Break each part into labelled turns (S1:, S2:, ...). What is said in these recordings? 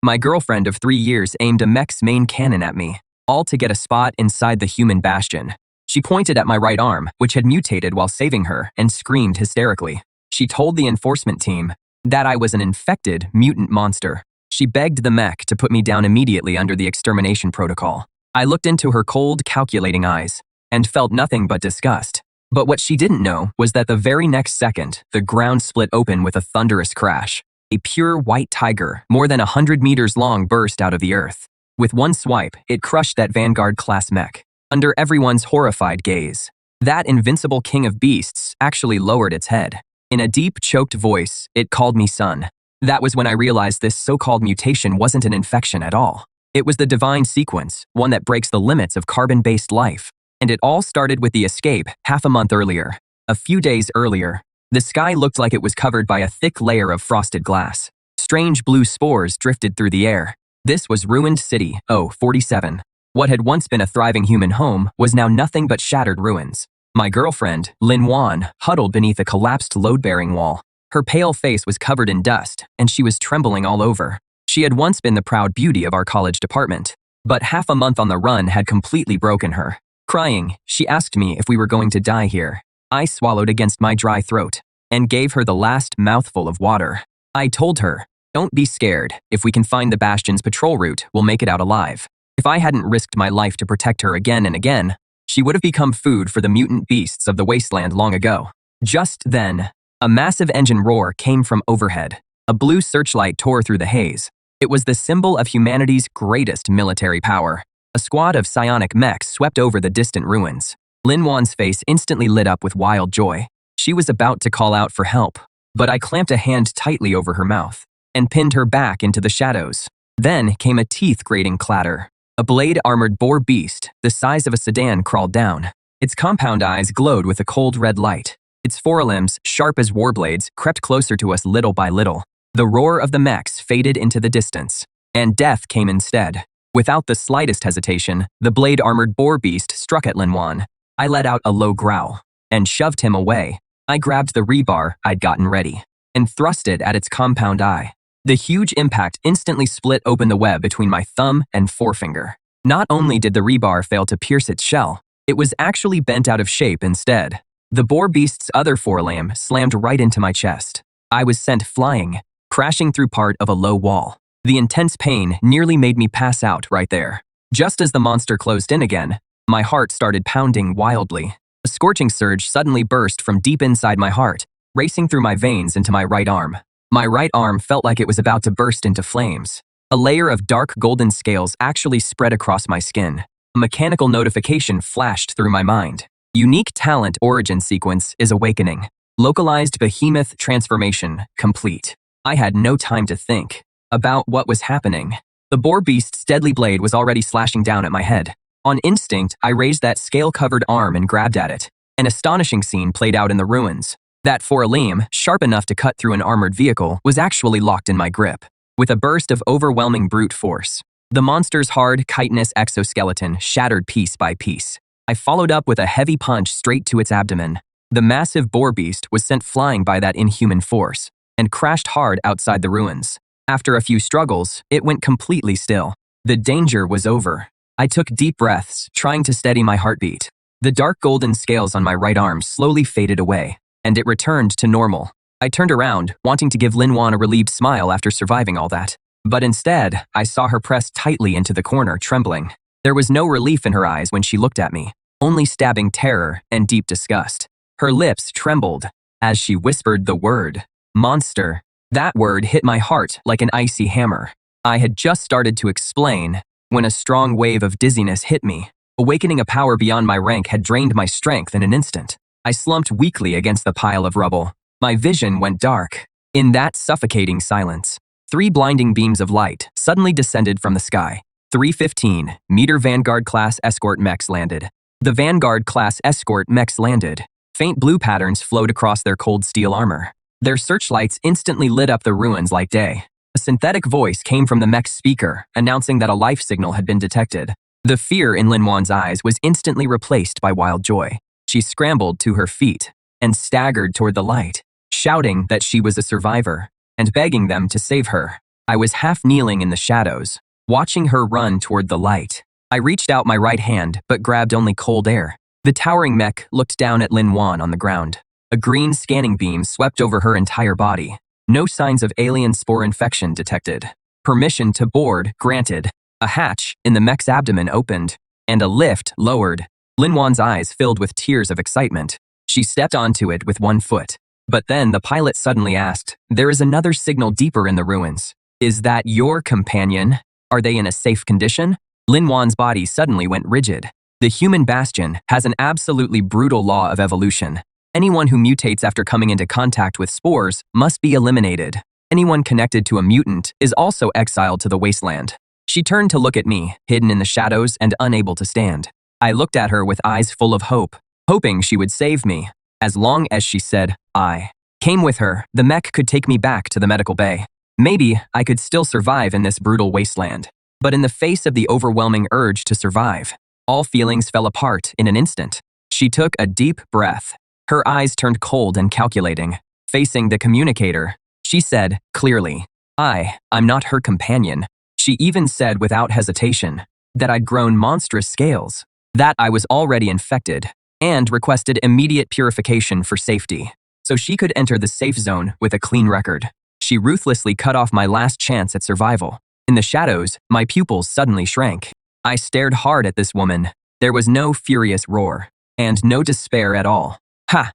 S1: My girlfriend of 3 years aimed a Mech's main cannon at me, all to get a spot inside the Human Bastion. She pointed at my right arm, which had mutated while saving her, and screamed hysterically. She told the enforcement team that I was an infected mutant monster. She begged the Mech to put me down immediately under the extermination protocol. I looked into her cold, calculating eyes and felt nothing but disgust. But what she didn't know was that the very next second, the ground split open with a thunderous crash. A pure white tiger, more than 100 meters long, burst out of the earth. With one swipe, it crushed that Vanguard-class mech. Under everyone's horrified gaze, that invincible king of beasts actually lowered its head. In a deep, choked voice, it called me son. That was when I realized this so-called mutation wasn't an infection at all. It was the divine sequence, one that breaks the limits of carbon-based life. And it all started with the escape half a month earlier. A few days earlier, the sky looked like it was covered by a thick layer of frosted glass. Strange blue spores drifted through the air. This was ruined city, 47. What had once been a thriving human home was now nothing but shattered ruins. My girlfriend, Lin Wan, huddled beneath a collapsed load-bearing wall. Her pale face was covered in dust, and she was trembling all over. She had once been the proud beauty of our college department, but half a month on the run had completely broken her. Crying, she asked me if we were going to die here. I swallowed against my dry throat and gave her the last mouthful of water. I told her, "Don't be scared. If we can find the Bastion's patrol route, we'll make it out alive." If I hadn't risked my life to protect her again and again, she would have become food for the mutant beasts of the wasteland long ago. Just then, a massive engine roar came from overhead. A blue searchlight tore through the haze. It was the symbol of humanity's greatest military power. A squad of psionic mechs swept over the distant ruins. Lin Wan's face instantly lit up with wild joy. She was about to call out for help, but I clamped a hand tightly over her mouth and pinned her back into the shadows. Then came a teeth-grating clatter. A blade-armored boar beast, the size of a sedan, crawled down. Its compound eyes glowed with a cold red light. Its forelimbs, sharp as war blades, crept closer to us little by little. The roar of the mechs faded into the distance, and death came instead. Without the slightest hesitation, the blade-armored boar beast struck at Lin Wan. I let out a low growl and shoved him away. I grabbed the rebar I'd gotten ready and thrust it at its compound eye. The huge impact instantly split open the web between my thumb and forefinger. Not only did the rebar fail to pierce its shell, it was actually bent out of shape instead. The boar beast's other forelimb slammed right into my chest. I was sent flying, crashing through part of a low wall. The intense pain nearly made me pass out right there. Just as the monster closed in again, my heart started pounding wildly. A scorching surge suddenly burst from deep inside my heart, racing through my veins into my right arm. My right arm felt like it was about to burst into flames. A layer of dark golden scales actually spread across my skin. A mechanical notification flashed through my mind. Unique talent origin sequence is awakening. Localized behemoth transformation complete. I had no time to think about what was happening. The boar beast's deadly blade was already slashing down at my head. On instinct, I raised that scale-covered arm and grabbed at it. An astonishing scene played out in the ruins. That forelimb, sharp enough to cut through an armored vehicle, was actually locked in my grip. With a burst of overwhelming brute force, the monster's hard, chitinous exoskeleton shattered piece by piece. I followed up with a heavy punch straight to its abdomen. The massive boar beast was sent flying by that inhuman force and crashed hard outside the ruins. After a few struggles, it went completely still. The danger was over. I took deep breaths, trying to steady my heartbeat. The dark golden scales on my right arm slowly faded away, and it returned to normal. I turned around, wanting to give Lin Wan a relieved smile after surviving all that. But instead, I saw her pressed tightly into the corner, trembling. There was no relief in her eyes when she looked at me, only stabbing terror and deep disgust. Her lips trembled as she whispered the word, "Monster." That word hit my heart like an icy hammer. I had just started to explain when a strong wave of dizziness hit me. Awakening a power beyond my rank had drained my strength in an instant. I slumped weakly against the pile of rubble. My vision went dark. In that suffocating silence, 3 blinding beams of light suddenly descended from the sky. 315-meter Vanguard-class escort mechs landed. The Vanguard-class escort mechs landed. Faint blue patterns flowed across their cold steel armor. Their searchlights instantly lit up the ruins like day. A synthetic voice came from the mech's speaker, announcing that a life signal had been detected. The fear in Lin Wan's eyes was instantly replaced by wild joy. She scrambled to her feet and staggered toward the light, shouting that she was a survivor and begging them to save her. I was half kneeling in the shadows, watching her run toward the light. I reached out my right hand, but grabbed only cold air. The towering mech looked down at Lin Wan on the ground. A green scanning beam swept over her entire body. No signs of alien spore infection detected. Permission to board granted. A hatch in the mech's abdomen opened, and a lift lowered. Lin Wan's eyes filled with tears of excitement. She stepped onto it with one foot. But then the pilot suddenly asked, "There is another signal deeper in the ruins. Is that your companion? Are they in a safe condition?" Lin Wan's body suddenly went rigid. The Human Bastion has an absolutely brutal law of evolution. Anyone who mutates after coming into contact with spores must be eliminated. Anyone connected to a mutant is also exiled to the wasteland. She turned to look at me, hidden in the shadows and unable to stand. I looked at her with eyes full of hope, hoping she would save me. As long as she said, I came with her, the mech could take me back to the medical bay. Maybe I could still survive in this brutal wasteland. But in the face of the overwhelming urge to survive, all feelings fell apart in an instant. She took a deep breath. Her eyes turned cold and calculating. Facing the communicator, she said, clearly, I'm not her companion. She even said without hesitation that I'd grown monstrous scales, that I was already infected, and requested immediate purification for safety, so she could enter the safe zone with a clean record. She ruthlessly cut off my last chance at survival. In the shadows, my pupils suddenly shrank. I stared hard at this woman. There was no furious roar, and no despair at all.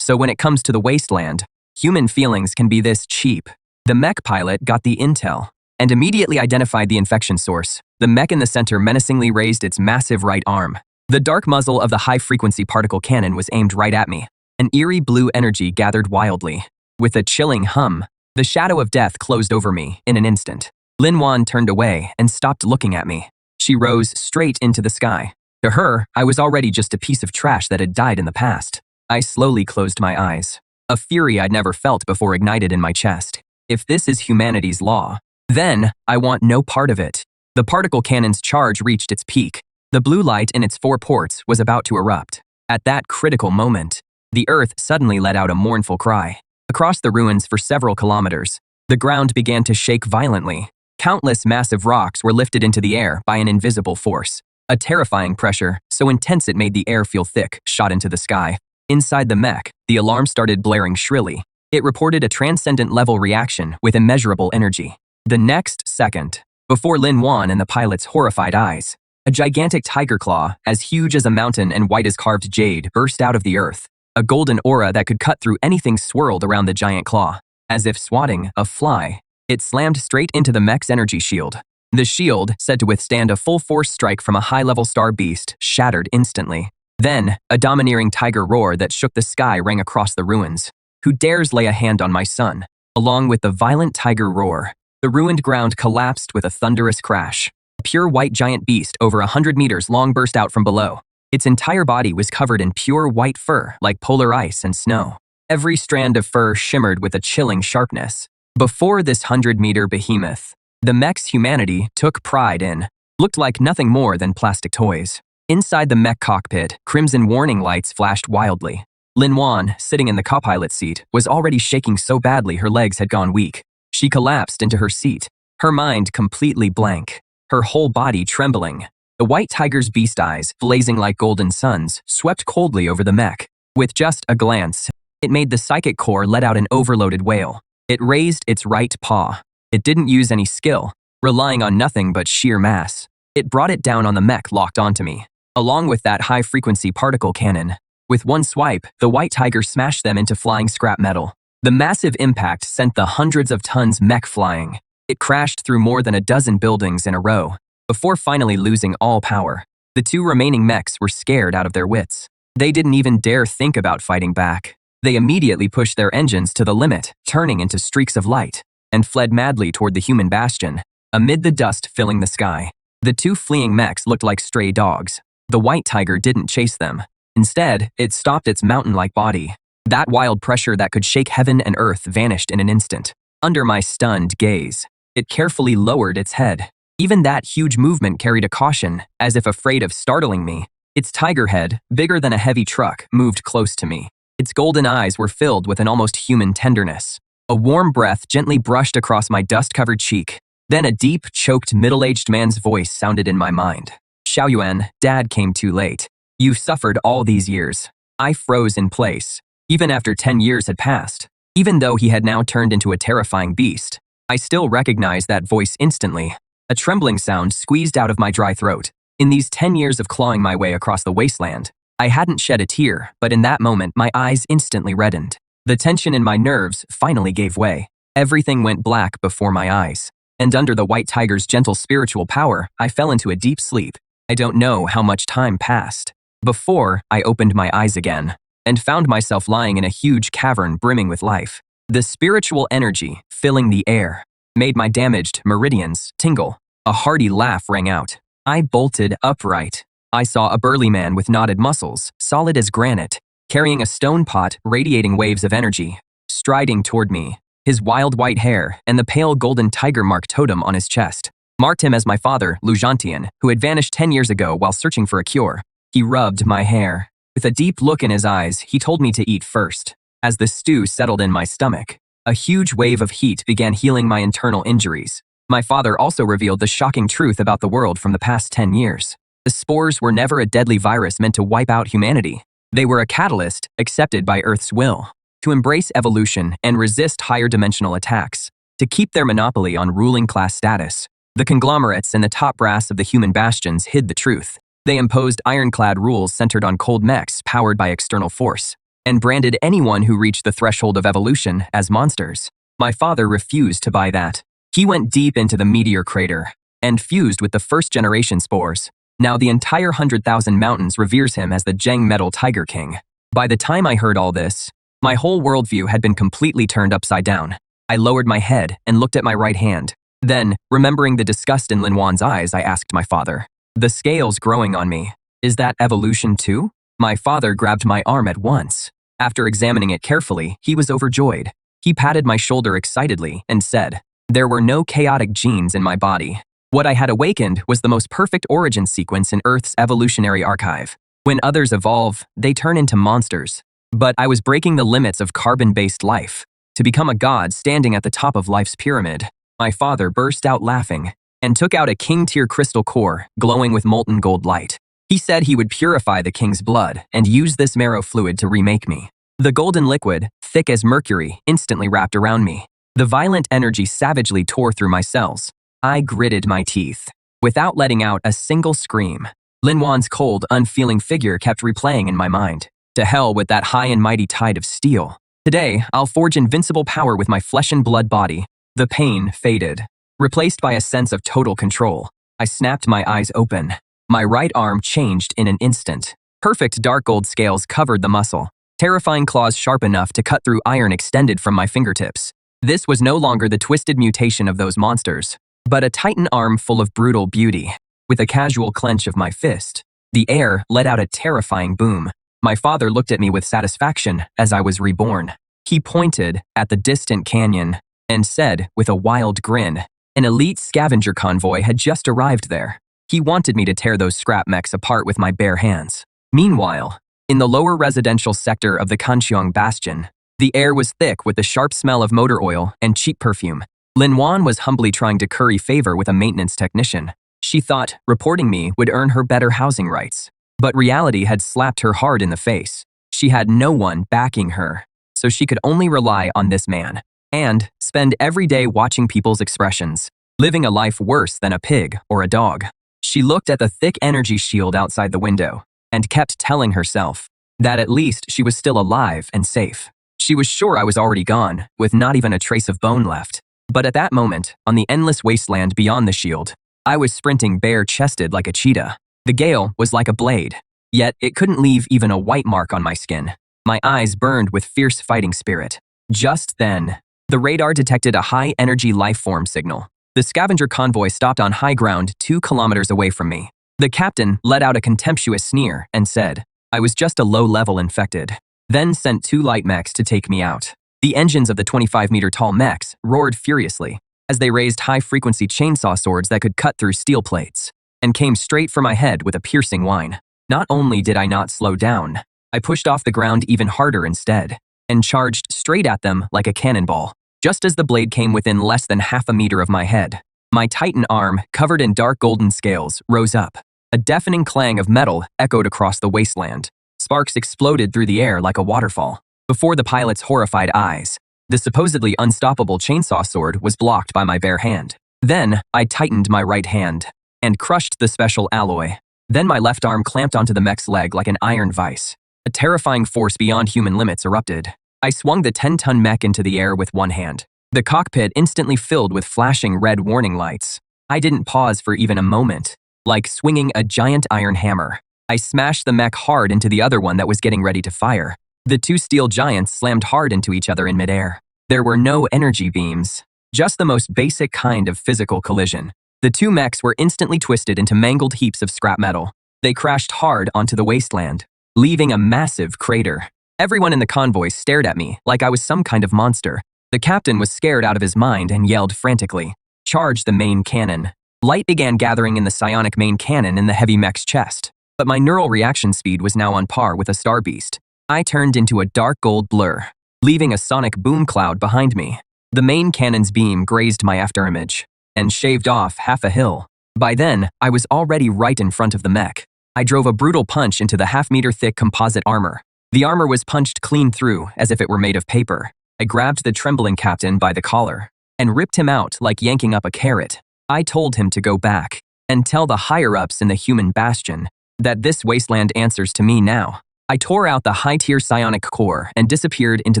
S1: So when it comes to the wasteland, human feelings can be this cheap. The mech pilot got the intel, and immediately identified the infection source. The mech in the center menacingly raised its massive right arm. The dark muzzle of the high-frequency particle cannon was aimed right at me. An eerie blue energy gathered wildly. With a chilling hum, the shadow of death closed over me in an instant. Lin Wan turned away and stopped looking at me. She rose straight into the sky. To her, I was already just a piece of trash that had died in the past. I slowly closed my eyes. A fury I'd never felt before ignited in my chest. If this is humanity's law, then I want no part of it. The particle cannon's charge reached its peak. The blue light in its 4 ports was about to erupt. At that critical moment, the earth suddenly let out a mournful cry. Across the ruins for several kilometers, the ground began to shake violently. Countless massive rocks were lifted into the air by an invisible force. A terrifying pressure, so intense it made the air feel thick, shot into the sky. Inside the mech, the alarm started blaring shrilly. It reported a transcendent level reaction with immeasurable energy. The next second, before Lin Wan and the pilot's horrified eyes, a gigantic tiger claw, as huge as a mountain and white as carved jade, burst out of the earth. A golden aura that could cut through anything swirled around the giant claw. As if swatting a fly, it slammed straight into the mech's energy shield. The shield, said to withstand a full-force strike from a high-level star beast, shattered instantly. Then, a domineering tiger roar that shook the sky rang across the ruins. Who dares lay a hand on my son? Along with the violent tiger roar, the ruined ground collapsed with a thunderous crash. A pure white giant beast over 100 meters long burst out from below. Its entire body was covered in pure white fur like polar ice and snow. Every strand of fur shimmered with a chilling sharpness. Before this 100-meter behemoth, the mech's humanity took pride in, looked like nothing more than plastic toys. Inside the mech cockpit, crimson warning lights flashed wildly. Lin Wan, sitting in the co-pilot seat, was already shaking so badly her legs had gone weak. She collapsed into her seat, her mind completely blank, her whole body trembling. The white tiger's beast eyes, blazing like golden suns, swept coldly over the mech. With just a glance, it made the psychic core let out an overloaded wail. It raised its right paw. It didn't use any skill, relying on nothing but sheer mass. It brought it down on the mech locked onto me, along with that high-frequency particle cannon. With one swipe, the white tiger smashed them into flying scrap metal. The massive impact sent the hundreds of tons mech flying. It crashed through more than a dozen buildings in a row, before finally losing all power. The 2 remaining mechs were scared out of their wits. They didn't even dare think about fighting back. They immediately pushed their engines to the limit, turning into streaks of light, and fled madly toward the Human Bastion, amid the dust filling the sky. The 2 fleeing mechs looked like stray dogs. The white tiger didn't chase them. Instead, it stopped its mountain-like body. That wild pressure that could shake heaven and earth vanished in an instant. Under my stunned gaze, it carefully lowered its head. Even that huge movement carried a caution, as if afraid of startling me. Its tiger head, bigger than a heavy truck, moved close to me. Its golden eyes were filled with an almost human tenderness. A warm breath gently brushed across my dust-covered cheek. Then a deep, choked, middle-aged man's voice sounded in my mind. Xiaoyuan, Dad came too late. You've suffered all these years. I froze in place. Even after 10 years had passed. Even though he had now turned into a terrifying beast, I still recognized that voice instantly. A trembling sound squeezed out of my dry throat. In these 10 years of clawing my way across the wasteland, I hadn't shed a tear, but in that moment my eyes instantly reddened. The tension in my nerves finally gave way. Everything went black before my eyes. And under the White Tiger's gentle spiritual power, I fell into a deep sleep. I don't know how much time passed before I opened my eyes again and found myself lying in a huge cavern brimming with life. The spiritual energy filling the air made my damaged meridians tingle. A hearty laugh rang out. I bolted upright. I saw a burly man with knotted muscles, solid as granite, carrying a stone pot radiating waves of energy, striding toward me. His wild white hair and the pale golden tiger mark totem on his chest marked him as my father, Lu Zhantian, who had vanished 10 years ago while searching for a cure. He rubbed my hair. With a deep look in his eyes, he told me to eat first. As the stew settled in my stomach, a huge wave of heat began healing my internal injuries. My father also revealed the shocking truth about the world from the past 10 years. The spores were never a deadly virus meant to wipe out humanity. They were a catalyst accepted by Earth's will to embrace evolution and resist higher dimensional attacks, to keep their monopoly on ruling class status. The conglomerates and the top brass of the Human Bastions hid the truth. They imposed ironclad rules centered on cold mechs powered by external force, and branded anyone who reached the threshold of evolution as monsters. My father refused to buy that. He went deep into the meteor crater and fused with the first-generation spores. Now the entire 100,000 mountains reveres him as the Zheng Metal Tiger King. By the time I heard all this, my whole worldview had been completely turned upside down. I lowered my head and looked at my right hand. Then, remembering the disgust in Lin Wan's eyes, I asked my father, "The scales growing on me, is that evolution too?" My father grabbed my arm at once. After examining it carefully, he was overjoyed. He patted my shoulder excitedly and said, "There were no chaotic genes in my body. What I had awakened was the most perfect origin sequence in Earth's evolutionary archive. When others evolve, they turn into monsters. But I was breaking the limits of carbon-based life to become a god standing at the top of life's pyramid." My father burst out laughing and took out a king-tier crystal core glowing with molten gold light. He said he would purify the king's blood and use this marrow fluid to remake me. The golden liquid, thick as mercury, instantly wrapped around me. The violent energy savagely tore through my cells. I gritted my teeth, without letting out a single scream. Lin Wan's cold, unfeeling figure kept replaying in my mind. To hell with that high and mighty tide of steel. Today, I'll forge invincible power with my flesh and blood body. The pain faded, replaced by a sense of total control. I snapped my eyes open. My right arm changed in an instant. Perfect dark gold scales covered the muscle. Terrifying claws sharp enough to cut through iron extended from my fingertips. This was no longer the twisted mutation of those monsters, but a titan arm full of brutal beauty. With a casual clench of my fist, the air let out a terrifying boom. My father looked at me with satisfaction as I was reborn. He pointed at the distant canyon and said with a wild grin, an elite scavenger convoy had just arrived there. He wanted me to tear those scrap mechs apart with my bare hands. Meanwhile, in the lower residential sector of the Human Bastion, the air was thick with the sharp smell of motor oil and cheap perfume. Lin Wan was humbly trying to curry favor with a maintenance technician. She thought reporting me would earn her better housing rights. But reality had slapped her hard in the face. She had no one backing her, so she could only rely on this man and spend every day watching people's expressions, living a life worse than a pig or a dog. She looked at the thick energy shield outside the window and kept telling herself that at least she was still alive and safe. She was sure I was already gone, with not even a trace of bone left. But at that moment, on the endless wasteland beyond the shield, I was sprinting bare-chested like a cheetah. The gale was like a blade, yet it couldn't leave even a white mark on my skin. My eyes burned with fierce fighting spirit. Just then, the radar detected a high-energy life-form signal. The scavenger convoy stopped on high ground 2 kilometers away from me. The captain let out a contemptuous sneer and said, I was just a low-level infected, then sent 2 light mechs to take me out. The engines of the 25-meter-tall mechs roared furiously as they raised high-frequency chainsaw swords that could cut through steel plates and came straight for my head with a piercing whine. Not only did I not slow down, I pushed off the ground even harder instead and charged straight at them like a cannonball. Just as the blade came within less than half a meter of my head, My titan arm, covered in dark golden scales, rose up. A deafening clang of metal echoed across the wasteland. Sparks exploded through the air like a waterfall. Before the pilot's horrified eyes, the supposedly unstoppable chainsaw sword was blocked by my bare hand. Then, I tightened my right hand and crushed the special alloy. Then my left arm clamped onto the mech's leg like an iron vice. A terrifying force beyond human limits erupted. I swung the 10-ton mech into the air with one hand. The cockpit instantly filled with flashing red warning lights. I didn't pause for even a moment. Like swinging a giant iron hammer, I smashed the mech hard into the other one that was getting ready to fire. The two steel giants slammed hard into each other in midair. There were no energy beams, just the most basic kind of physical collision. The two mechs were instantly twisted into mangled heaps of scrap metal. They crashed hard onto the wasteland, leaving a massive crater. Everyone in the convoy stared at me like I was some kind of monster. The captain was scared out of his mind and yelled frantically, "Charge the main cannon." Light began gathering in the psionic main cannon in the heavy mech's chest, but my neural reaction speed was now on par with a star beast. I turned into a dark gold blur, leaving a sonic boom cloud behind me. The main cannon's beam grazed my afterimage and shaved off half a hill. By then, I was already right in front of the mech. I drove a brutal punch into the half-meter-thick composite armor. The armor was punched clean through as if it were made of paper. I grabbed the trembling captain by the collar and ripped him out like yanking up a carrot. I told him to go back and tell the higher-ups in the Human Bastion that this wasteland answers to me now. I tore out the high-tier psionic core and disappeared into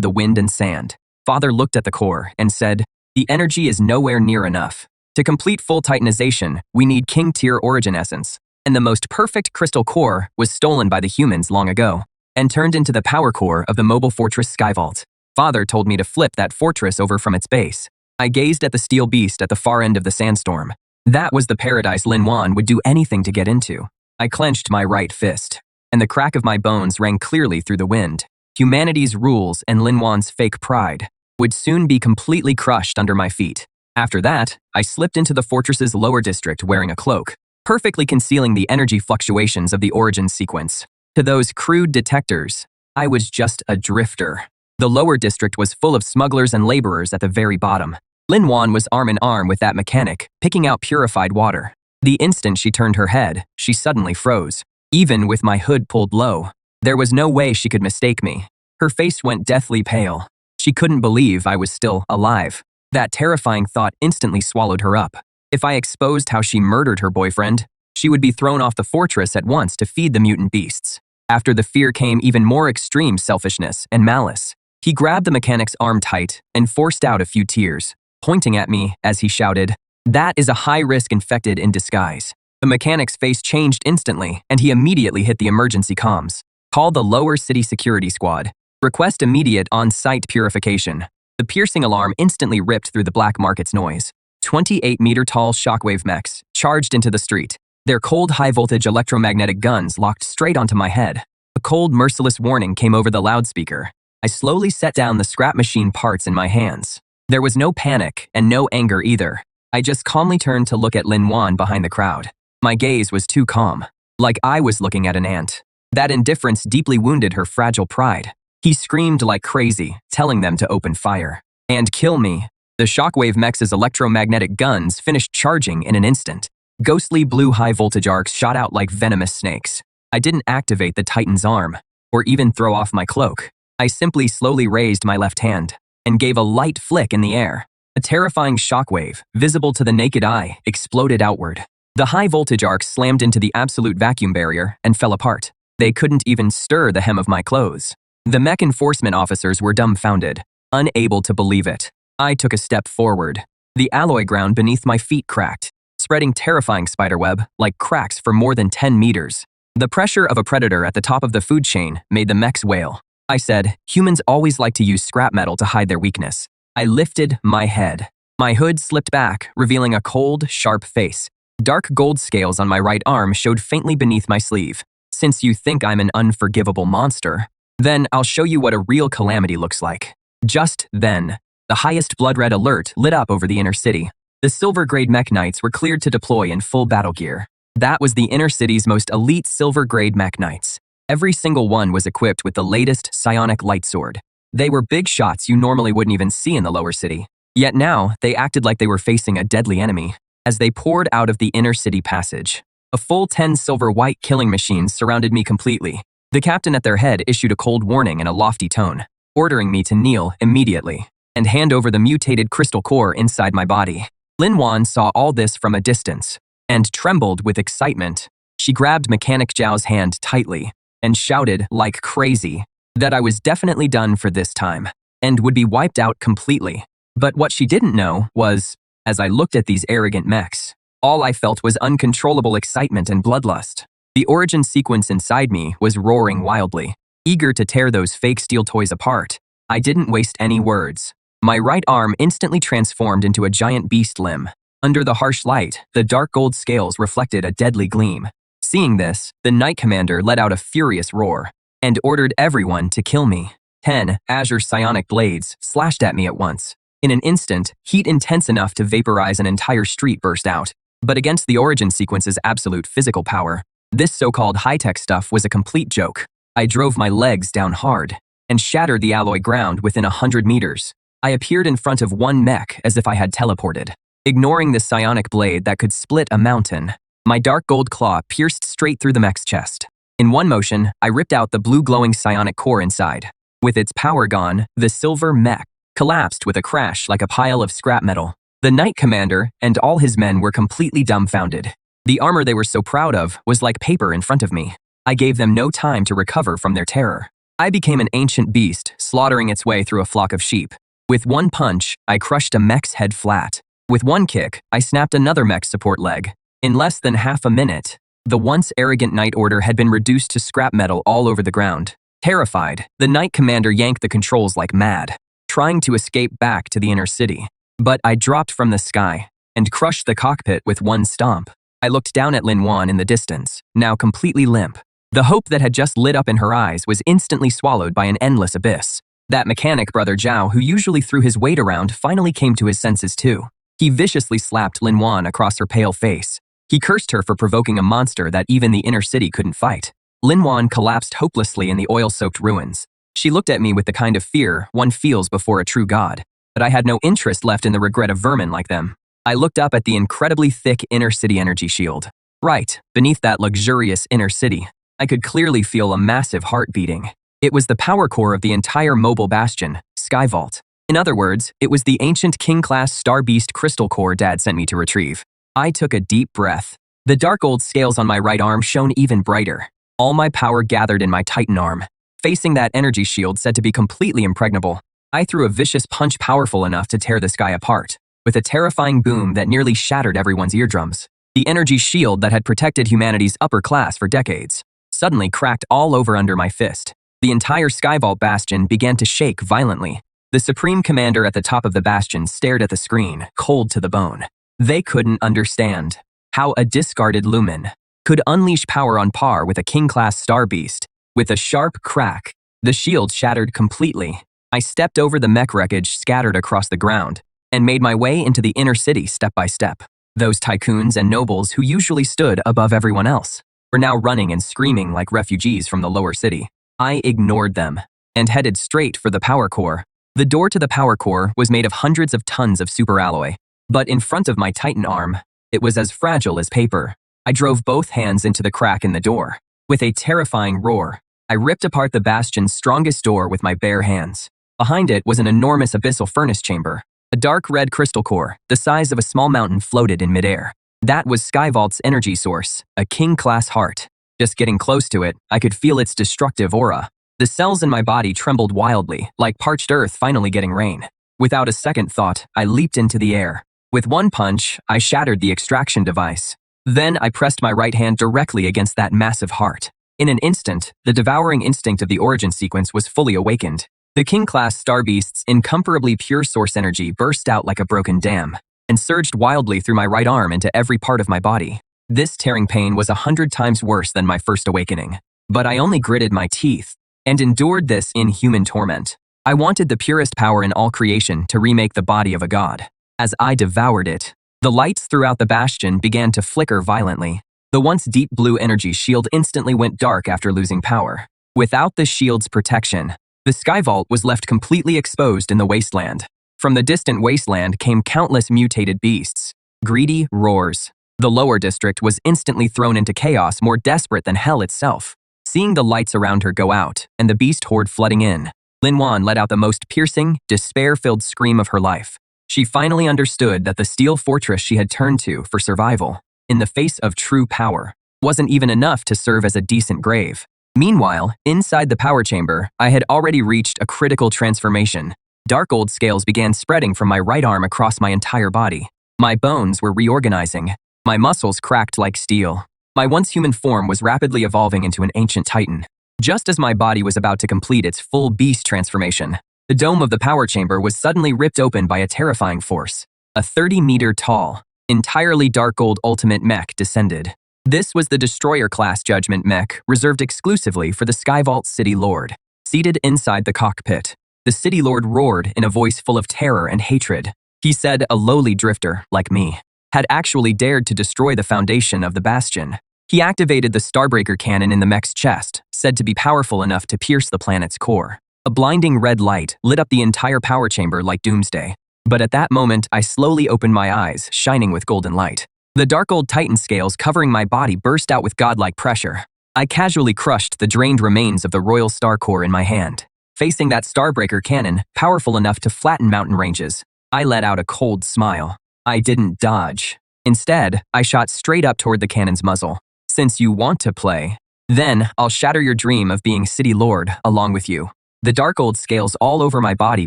S1: the wind and sand. Father looked at the core and said, "The energy is nowhere near enough. To complete full titanization, we need king-tier origin essence, and the most perfect crystal core was stolen by the humans long ago and turned into the power core of the mobile fortress Skyvault. Father told me to flip that fortress over from its base. I gazed at the steel beast at the far end of the sandstorm. That was the paradise Lin Wan would do anything to get into. I clenched my right fist, and the crack of my bones rang clearly through the wind. Humanity's rules and Lin Wan's fake pride would soon be completely crushed under my feet. After that, I slipped into the fortress's lower district wearing a cloak, perfectly concealing the energy fluctuations of the origin sequence. To those crude detectors, I was just a drifter. The lower district was full of smugglers and laborers at the very bottom. Lin Wan was arm in arm with that mechanic, picking out purified water. The instant she turned her head, she suddenly froze. Even with my hood pulled low, there was no way she could mistake me. Her face went deathly pale. She couldn't believe I was still alive. That terrifying thought instantly swallowed her up. If I exposed how she murdered her boyfriend, she would be thrown off the fortress at once to feed the mutant beasts. After the fear came even more extreme selfishness and malice. He grabbed the mechanic's arm tight and forced out a few tears, pointing at me as he shouted, "That is a high-risk infected in disguise." The mechanic's face changed instantly, and he immediately hit the emergency comms. "Call the lower city security squad. Request immediate on-site purification." The piercing alarm instantly ripped through the black market's noise. 28-meter-tall shockwave mechs charged into the street. Their cold, high-voltage electromagnetic guns locked straight onto my head. A cold, merciless warning came over the loudspeaker. I slowly set down the scrap machine parts in my hands. There was no panic and no anger either. I just calmly turned to look at Lin Wan behind the crowd. My gaze was too calm, like I was looking at an ant. That indifference deeply wounded her fragile pride. He screamed like crazy, telling them to open fire and kill me. The shockwave mechs' electromagnetic guns finished charging in an instant. Ghostly blue high-voltage arcs shot out like venomous snakes. I didn't activate the Titan's arm, or even throw off my cloak. I simply slowly raised my left hand and gave a light flick in the air. A terrifying shockwave, visible to the naked eye, exploded outward. The high-voltage arcs slammed into the absolute vacuum barrier and fell apart. They couldn't even stir the hem of my clothes. The mech enforcement officers were dumbfounded, unable to believe it. I took a step forward. The alloy ground beneath my feet cracked, spreading terrifying spiderweb like cracks for more than 10 meters. The pressure of a predator at the top of the food chain made the mechs wail. I said, "Humans always like to use scrap metal to hide their weakness." I lifted my head. My hood slipped back, revealing a cold, sharp face. Dark gold scales on my right arm showed faintly beneath my sleeve. "Since you think I'm an unforgivable monster, then I'll show you what a real calamity looks like." Just then, the highest blood-red alert lit up over the inner city. The silver-grade mech knights were cleared to deploy in full battle gear. That was the inner city's most elite silver-grade mech knights. Every single one was equipped with the latest psionic light sword. They were big shots you normally wouldn't even see in the lower city. Yet now, they acted like they were facing a deadly enemy. as they poured out of the inner city passage. A full 10 silver-white killing machines surrounded me completely. The captain at their head issued a cold warning in a lofty tone, ordering me to kneel immediately and hand over the mutated crystal core inside my body. Lin Wan saw all this from a distance and trembled with excitement. She grabbed Mechanic Zhao's hand tightly and shouted like crazy that I was definitely done for this time and would be wiped out completely. But what she didn't know was, as I looked at these arrogant mechs, all I felt was uncontrollable excitement and bloodlust. The origin sequence inside me was roaring wildly, eager to tear those fake steel toys apart. I didn't waste any words. My right arm instantly transformed into a giant beast limb. Under the harsh light, the dark gold scales reflected a deadly gleam. Seeing this, the Knight Commander let out a furious roar and ordered everyone to kill me. 10 azure psionic blades slashed at me at once. In an instant, heat intense enough to vaporize an entire street burst out. But against the origin sequence's absolute physical power, this so-called high-tech stuff was a complete joke. I drove my legs down hard and shattered the alloy ground within 100 meters. I appeared in front of one mech as if I had teleported, ignoring the psionic blade that could split a mountain. My dark gold claw pierced straight through the mech's chest. In one motion, I ripped out the blue glowing psionic core inside. With its power gone, the silver mech collapsed with a crash like a pile of scrap metal. The Knight Commander and all his men were completely dumbfounded. The armor they were so proud of was like paper in front of me. I gave them no time to recover from their terror. I became an ancient beast, slaughtering its way through a flock of sheep. With one punch, I crushed a mech's head flat. With one kick, I snapped another mech's support leg. In less than half a minute, the once arrogant Knight Order had been reduced to scrap metal all over the ground. Terrified, the Knight Commander yanked the controls like mad, trying to escape back to the inner city. But I dropped from the sky and crushed the cockpit with one stomp. I looked down at Lin Wan in the distance, now completely limp. The hope that had just lit up in her eyes was instantly swallowed by an endless abyss. That mechanic brother Zhao, who usually threw his weight around, finally came to his senses too. He viciously slapped Lin Wan across her pale face. He cursed her for provoking a monster that even the inner city couldn't fight. Lin Wan collapsed hopelessly in the oil-soaked ruins. She looked at me with the kind of fear one feels before a true god. But I had no interest left in the regret of vermin like them. I looked up at the incredibly thick inner city energy shield. Right, beneath that luxurious inner city, I could clearly feel a massive heart beating. It was the power core of the entire mobile bastion, Sky Vault. In other words, it was the ancient King-class Star Beast crystal core Dad sent me to retrieve. I took a deep breath. The dark gold scales on my right arm shone even brighter. All my power gathered in my Titan arm. Facing that energy shield said to be completely impregnable, I threw a vicious punch powerful enough to tear the sky apart. With a terrifying boom that nearly shattered everyone's eardrums, the energy shield that had protected humanity's upper class for decades suddenly cracked all over under my fist. The entire Sky Vault bastion began to shake violently. The Supreme Commander at the top of the bastion stared at the screen, cold to the bone. They couldn't understand how a discarded lumen could unleash power on par with a King-class Star Beast. With a sharp crack, the shield shattered completely. I stepped over the mech wreckage scattered across the ground and made my way into the inner city step by step. Those tycoons and nobles who usually stood above everyone else were now running and screaming like refugees from the lower city. I ignored them and headed straight for the power core. The door to the power core was made of hundreds of tons of superalloy, but in front of my Titan arm, it was as fragile as paper. I drove both hands into the crack in the door. With a terrifying roar, I ripped apart the bastion's strongest door with my bare hands. Behind it was an enormous abyssal furnace chamber. A dark red crystal core, the size of a small mountain, floated in midair. That was Sky Vault's energy source, a King-class heart. Just getting close to it, I could feel its destructive aura. The cells in my body trembled wildly, like parched earth finally getting rain. Without a second thought, I leaped into the air. With one punch, I shattered the extraction device. Then I pressed my right hand directly against that massive heart. In an instant, the devouring instinct of the origin sequence was fully awakened. The King-class Star Beast's incomparably pure source energy burst out like a broken dam and surged wildly through my right arm into every part of my body. This tearing pain was 100 times worse than my first awakening. But I only gritted my teeth and endured this inhuman torment. I wanted the purest power in all creation to remake the body of a god. As I devoured it, the lights throughout the bastion began to flicker violently. The once deep blue energy shield instantly went dark after losing power. Without the shield's protection, the Sky Vault was left completely exposed in the wasteland. From the distant wasteland came countless mutated beasts. Greedy roars. The lower district was instantly thrown into chaos, more desperate than hell itself. Seeing the lights around her go out and the beast horde flooding in, Linwan let out the most piercing, despair-filled scream of her life. She finally understood that the steel fortress she had turned to for survival, in the face of true power, wasn't even enough to serve as a decent grave. Meanwhile, inside the power chamber, I had already reached a critical transformation. Dark gold scales began spreading from my right arm across my entire body. My bones were reorganizing. My muscles cracked like steel. My once human form was rapidly evolving into an ancient titan. Just as my body was about to complete its full beast transformation, the dome of the power chamber was suddenly ripped open by a terrifying force. A 30-meter-tall, entirely dark gold ultimate mech descended. This was the Destroyer-class Judgment Mech, reserved exclusively for the Skyvault City Lord. Seated inside the cockpit, the City Lord roared in a voice full of terror and hatred. He said a lowly drifter, like me, had actually dared to destroy the foundation of the Bastion. He activated the Starbreaker cannon in the mech's chest, said to be powerful enough to pierce the planet's core. A blinding red light lit up the entire power chamber like doomsday. But at that moment, I slowly opened my eyes, shining with golden light. The dark gold titan scales covering my body burst out with godlike pressure. I casually crushed the drained remains of the Royal Star Core in my hand. Facing that Starbreaker cannon, powerful enough to flatten mountain ranges, I let out a cold smile. I didn't dodge. Instead, I shot straight up toward the cannon's muzzle. Since you want to play, then I'll shatter your dream of being City Lord along with you. The dark gold scales all over my body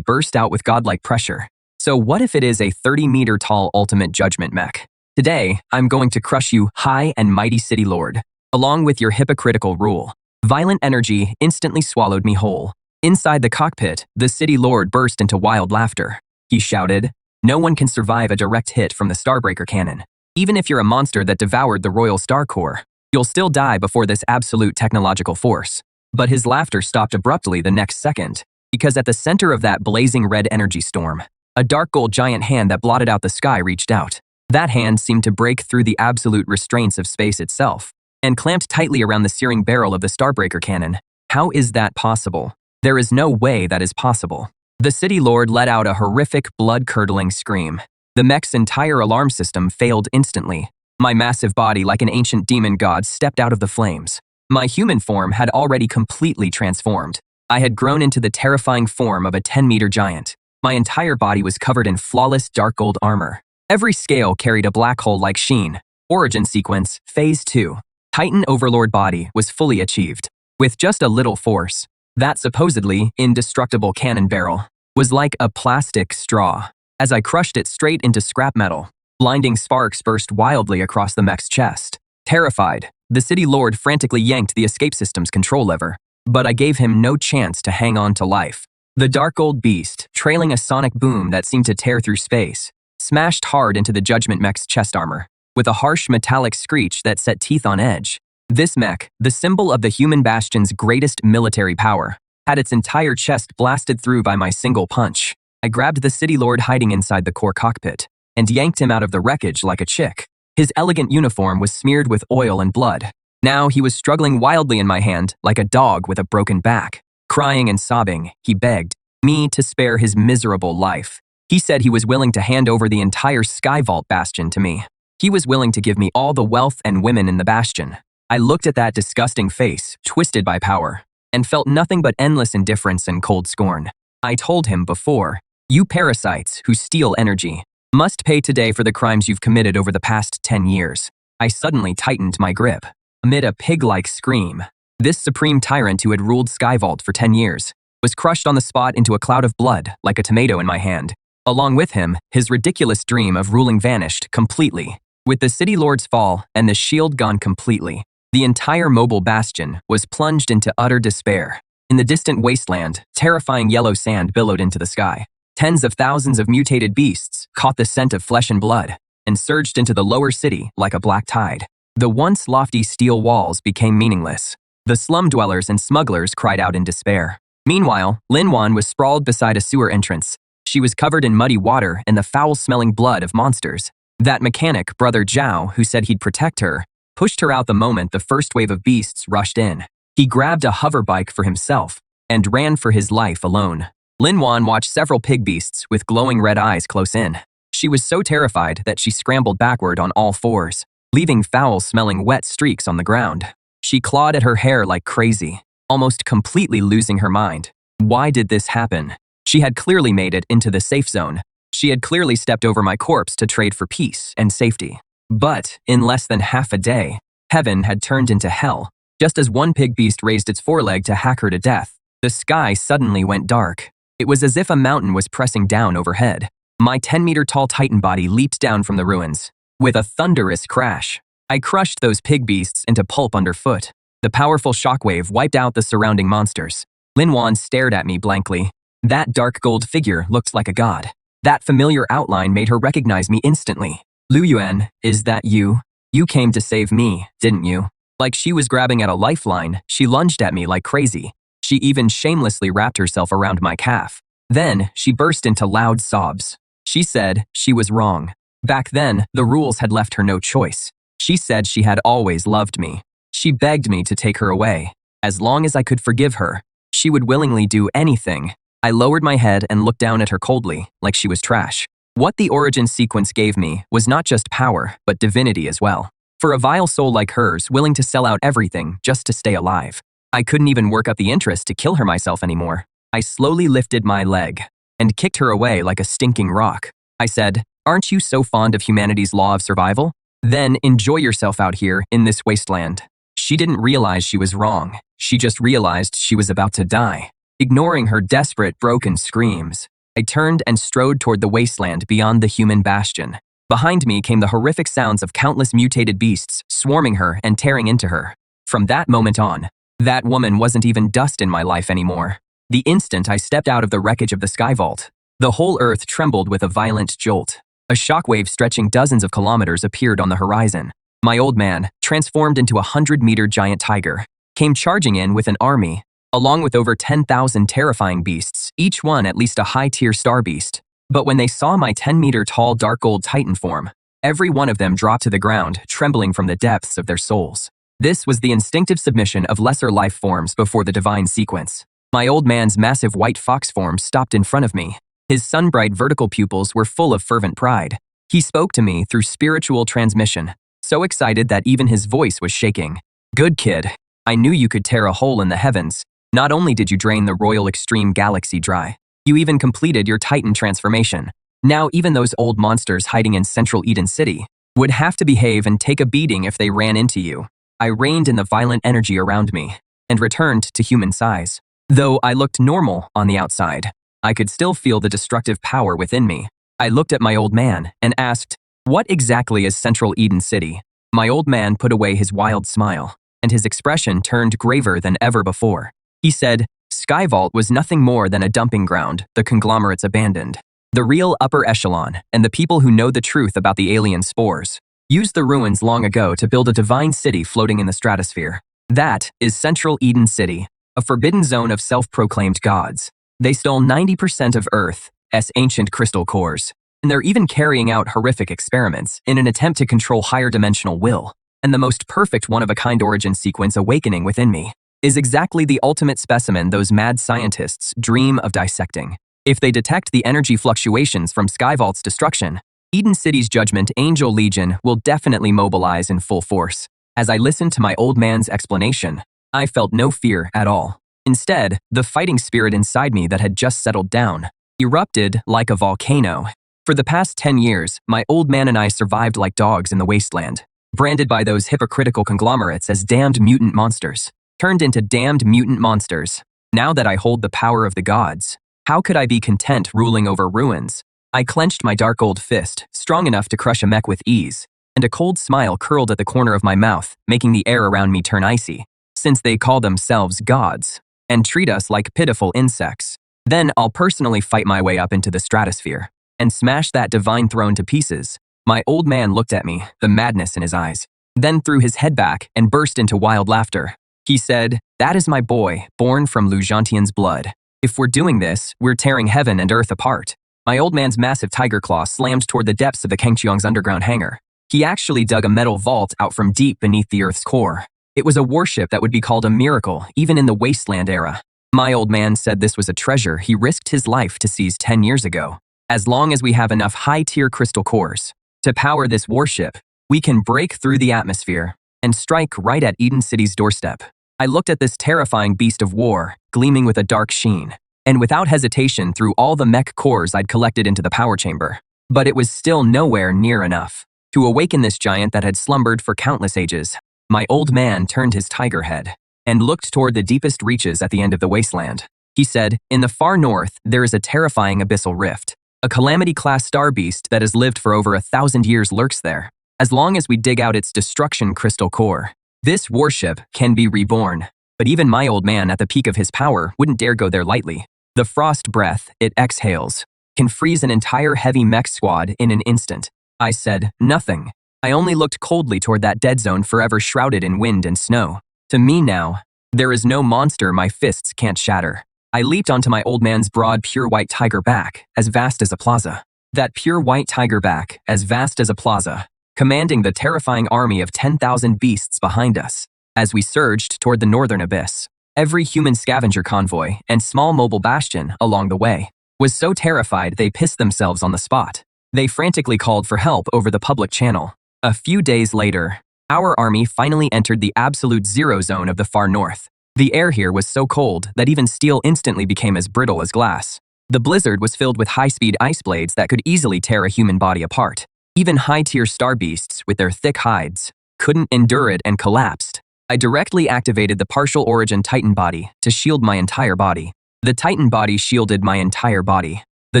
S1: burst out with godlike pressure. So what if it is a 30-meter-tall ultimate judgment mech? Today, I'm going to crush you, high and mighty City Lord, along with your hypocritical rule. Violent energy instantly swallowed me whole. Inside the cockpit, the City Lord burst into wild laughter. He shouted, "No one can survive a direct hit from the Starbreaker cannon. Even if you're a monster that devoured the Royal Star Core, you'll still die before this absolute technological force." But his laughter stopped abruptly the next second, because at the center of that blazing red energy storm, a dark gold giant hand that blotted out the sky reached out. That hand seemed to break through the absolute restraints of space itself, and clamped tightly around the searing barrel of the Starbreaker cannon. How is that possible? There is no way that is possible. The City Lord let out a horrific, blood-curdling scream. The mech's entire alarm system failed instantly. My massive body, like an ancient demon god, stepped out of the flames. My human form had already completely transformed. I had grown into the terrifying form of a 10-meter giant. My entire body was covered in flawless dark gold armor. Every scale carried a black hole-like sheen. Origin sequence, Phase 2. Titan Overlord body was fully achieved. With just a little force, that supposedly indestructible cannon barrel was like a plastic straw. As I crushed it straight into scrap metal, blinding sparks burst wildly across the mech's chest. Terrified, the City Lord frantically yanked the escape system's control lever, but I gave him no chance to hang on to life. The dark gold beast, trailing a sonic boom that seemed to tear through space, smashed hard into the Judgment Mech's chest armor, with a harsh metallic screech that set teeth on edge. This mech, the symbol of the Human Bastion's greatest military power, had its entire chest blasted through by my single punch. I grabbed the City Lord hiding inside the core cockpit, and yanked him out of the wreckage like a chick. His elegant uniform was smeared with oil and blood. Now he was struggling wildly in my hand, like a dog with a broken back. Crying and sobbing, he begged me to spare his miserable life. He said he was willing to hand over the entire Skyvault Bastion to me. He was willing to give me all the wealth and women in the Bastion. I looked at that disgusting face, twisted by power, and felt nothing but endless indifference and cold scorn. I told him before, "You parasites who steal energy must pay today for the crimes you've committed over the past 10 years. I suddenly tightened my grip. Amid a pig-like scream, this supreme tyrant who had ruled Skyvault for 10 years was crushed on the spot into a cloud of blood like a tomato in my hand. Along with him, his ridiculous dream of ruling vanished completely. With the City Lord's fall and the shield gone completely, the entire mobile bastion was plunged into utter despair. In the distant wasteland, terrifying yellow sand billowed into the sky. Tens of thousands of mutated beasts caught the scent of flesh and blood and surged into the lower city like a black tide. The once lofty steel walls became meaningless. The slum dwellers and smugglers cried out in despair. Meanwhile, Linwan was sprawled beside a sewer entrance. She was covered in muddy water and the foul-smelling blood of monsters. That mechanic, Brother Zhao, who said he'd protect her, pushed her out the moment the first wave of beasts rushed in. He grabbed a hover bike for himself and ran for his life alone. Linwan watched several pig beasts with glowing red eyes close in. She was so terrified that she scrambled backward on all fours, leaving foul-smelling wet streaks on the ground. She clawed at her hair like crazy, almost completely losing her mind. Why did this happen? She had clearly made it into the safe zone. She had clearly stepped over my corpse to trade for peace and safety. But, in less than half a day, heaven had turned into hell. Just as one pig beast raised its foreleg to hack her to death, the sky suddenly went dark. It was as if a mountain was pressing down overhead. My 10-meter-tall titan body leaped down from the ruins. With a thunderous crash, I crushed those pig beasts into pulp underfoot. The powerful shockwave wiped out the surrounding monsters. Lin Wan stared at me blankly. That dark gold figure looked like a god. That familiar outline made her recognize me instantly. Lu Yuan, is that you? You came to save me, didn't you? Like she was grabbing at a lifeline, she lunged at me like crazy. She even shamelessly wrapped herself around my calf. Then, she burst into loud sobs. She said she was wrong. Back then, the rules had left her no choice. She said she had always loved me. She begged me to take her away. As long as I could forgive her, she would willingly do anything. I lowered my head and looked down at her coldly, like she was trash. What the origin sequence gave me was not just power, but divinity as well. For a vile soul like hers, willing to sell out everything just to stay alive. I couldn't even work up the interest to kill her myself anymore. I slowly lifted my leg and kicked her away like a stinking rock. I said, "Aren't you so fond of humanity's law of survival? Then enjoy yourself out here in this wasteland." She didn't realize she was wrong. She just realized she was about to die. Ignoring her desperate, broken screams, I turned and strode toward the wasteland beyond the Human Bastion. Behind me came the horrific sounds of countless mutated beasts swarming her and tearing into her. From that moment on, that woman wasn't even dust in my life anymore. The instant I stepped out of the wreckage of the sky vault, the whole earth trembled with a violent jolt. A shockwave stretching dozens of kilometers appeared on the horizon. My old man, transformed into a 100-meter giant tiger, came charging in with an army, along with over 10,000 terrifying beasts, each one at least a high-tier star beast. But when they saw my 10-meter-tall dark gold titan form, every one of them dropped to the ground, trembling from the depths of their souls. This was the instinctive submission of lesser life forms before the divine sequence. My old man's massive white fox form stopped in front of me. His sun-bright vertical pupils were full of fervent pride. He spoke to me through spiritual transmission, so excited that even his voice was shaking. "Good kid. I knew you could tear a hole in the heavens. Not only did you drain the Royal Extreme Galaxy dry, you even completed your Titan transformation. Now even those old monsters hiding in Central Eden City would have to behave and take a beating if they ran into you." I reined in the violent energy around me and returned to human size. Though I looked normal on the outside, I could still feel the destructive power within me. I looked at my old man and asked, "What exactly is Central Eden City?" My old man put away his wild smile, and his expression turned graver than ever before. He said, "Skyvault was nothing more than a dumping ground the conglomerates abandoned. The real upper echelon, and the people who know the truth about the alien spores, used the ruins long ago to build a divine city floating in the stratosphere. That is Central Eden City, a forbidden zone of self-proclaimed gods. They stole 90% of Earth's ancient crystal cores, and they're even carrying out horrific experiments in an attempt to control higher dimensional will. And the most perfect one-of-a-kind origin sequence awakening within me is exactly the ultimate specimen those mad scientists dream of dissecting. If they detect the energy fluctuations from Skyvault's destruction, Eden City's Judgment Angel Legion will definitely mobilize in full force." As I listened to my old man's explanation, I felt no fear at all. Instead, the fighting spirit inside me that had just settled down erupted like a volcano. For the past 10 years, my old man and I survived like dogs in the wasteland, branded by those hypocritical conglomerates as damned mutant monsters, turned into damned mutant monsters. Now that I hold the power of the gods, how could I be content ruling over ruins? I clenched my dark old fist, strong enough to crush a mech with ease, and a cold smile curled at the corner of my mouth, making the air around me turn icy. Since they call themselves gods and treat us like pitiful insects, then I'll personally fight my way up into the stratosphere and smash that divine throne to pieces. My old man looked at me, the madness in his eyes, then threw his head back and burst into wild laughter. He said, "That is my boy, born from Lu Zhantian's blood. If we're doing this, we're tearing heaven and earth apart." My old man's massive tiger claw slammed toward the depths of the Kangqiong's underground hangar. He actually dug a metal vault out from deep beneath the Earth's core. It was a warship that would be called a miracle, even in the wasteland era. My old man said this was a treasure he risked his life to seize 10 years ago. As long as we have enough high-tier crystal cores to power this warship, we can break through the atmosphere and strike right at Eden City's doorstep. I looked at this terrifying beast of war, gleaming with a dark sheen, and without hesitation threw all the mech cores I'd collected into the power chamber. But it was still nowhere near enough to awaken this giant that had slumbered for countless ages. My old man turned his tiger head and looked toward the deepest reaches at the end of the wasteland. He said, "In the far north, there is a terrifying abyssal rift. A calamity-class star beast that has lived for over 1,000 years lurks there. As long as we dig out its destruction crystal core, this warship can be reborn." But even my old man at the peak of his power wouldn't dare go there lightly. The frost breath it exhales can freeze an entire heavy mech squad in an instant. I said nothing. I only looked coldly toward that dead zone forever shrouded in wind and snow. To me now, there is no monster my fists can't shatter. I leaped onto my old man's broad, pure white tiger back, as vast as a plaza. That pure white tiger back, as vast as a plaza, commanding the terrifying army of 10,000 beasts behind us. As we surged toward the northern abyss, every human scavenger convoy and small mobile bastion along the way was so terrified they pissed themselves on the spot. They frantically called for help over the public channel. A few days later, our army finally entered the absolute zero zone of the far north. The air here was so cold that even steel instantly became as brittle as glass. The blizzard was filled with high-speed ice blades that could easily tear a human body apart. Even high-tier star beasts with their thick hides couldn't endure it and collapsed. I directly activated the partial origin Titan body to shield my entire body. The Titan body shielded my entire body. The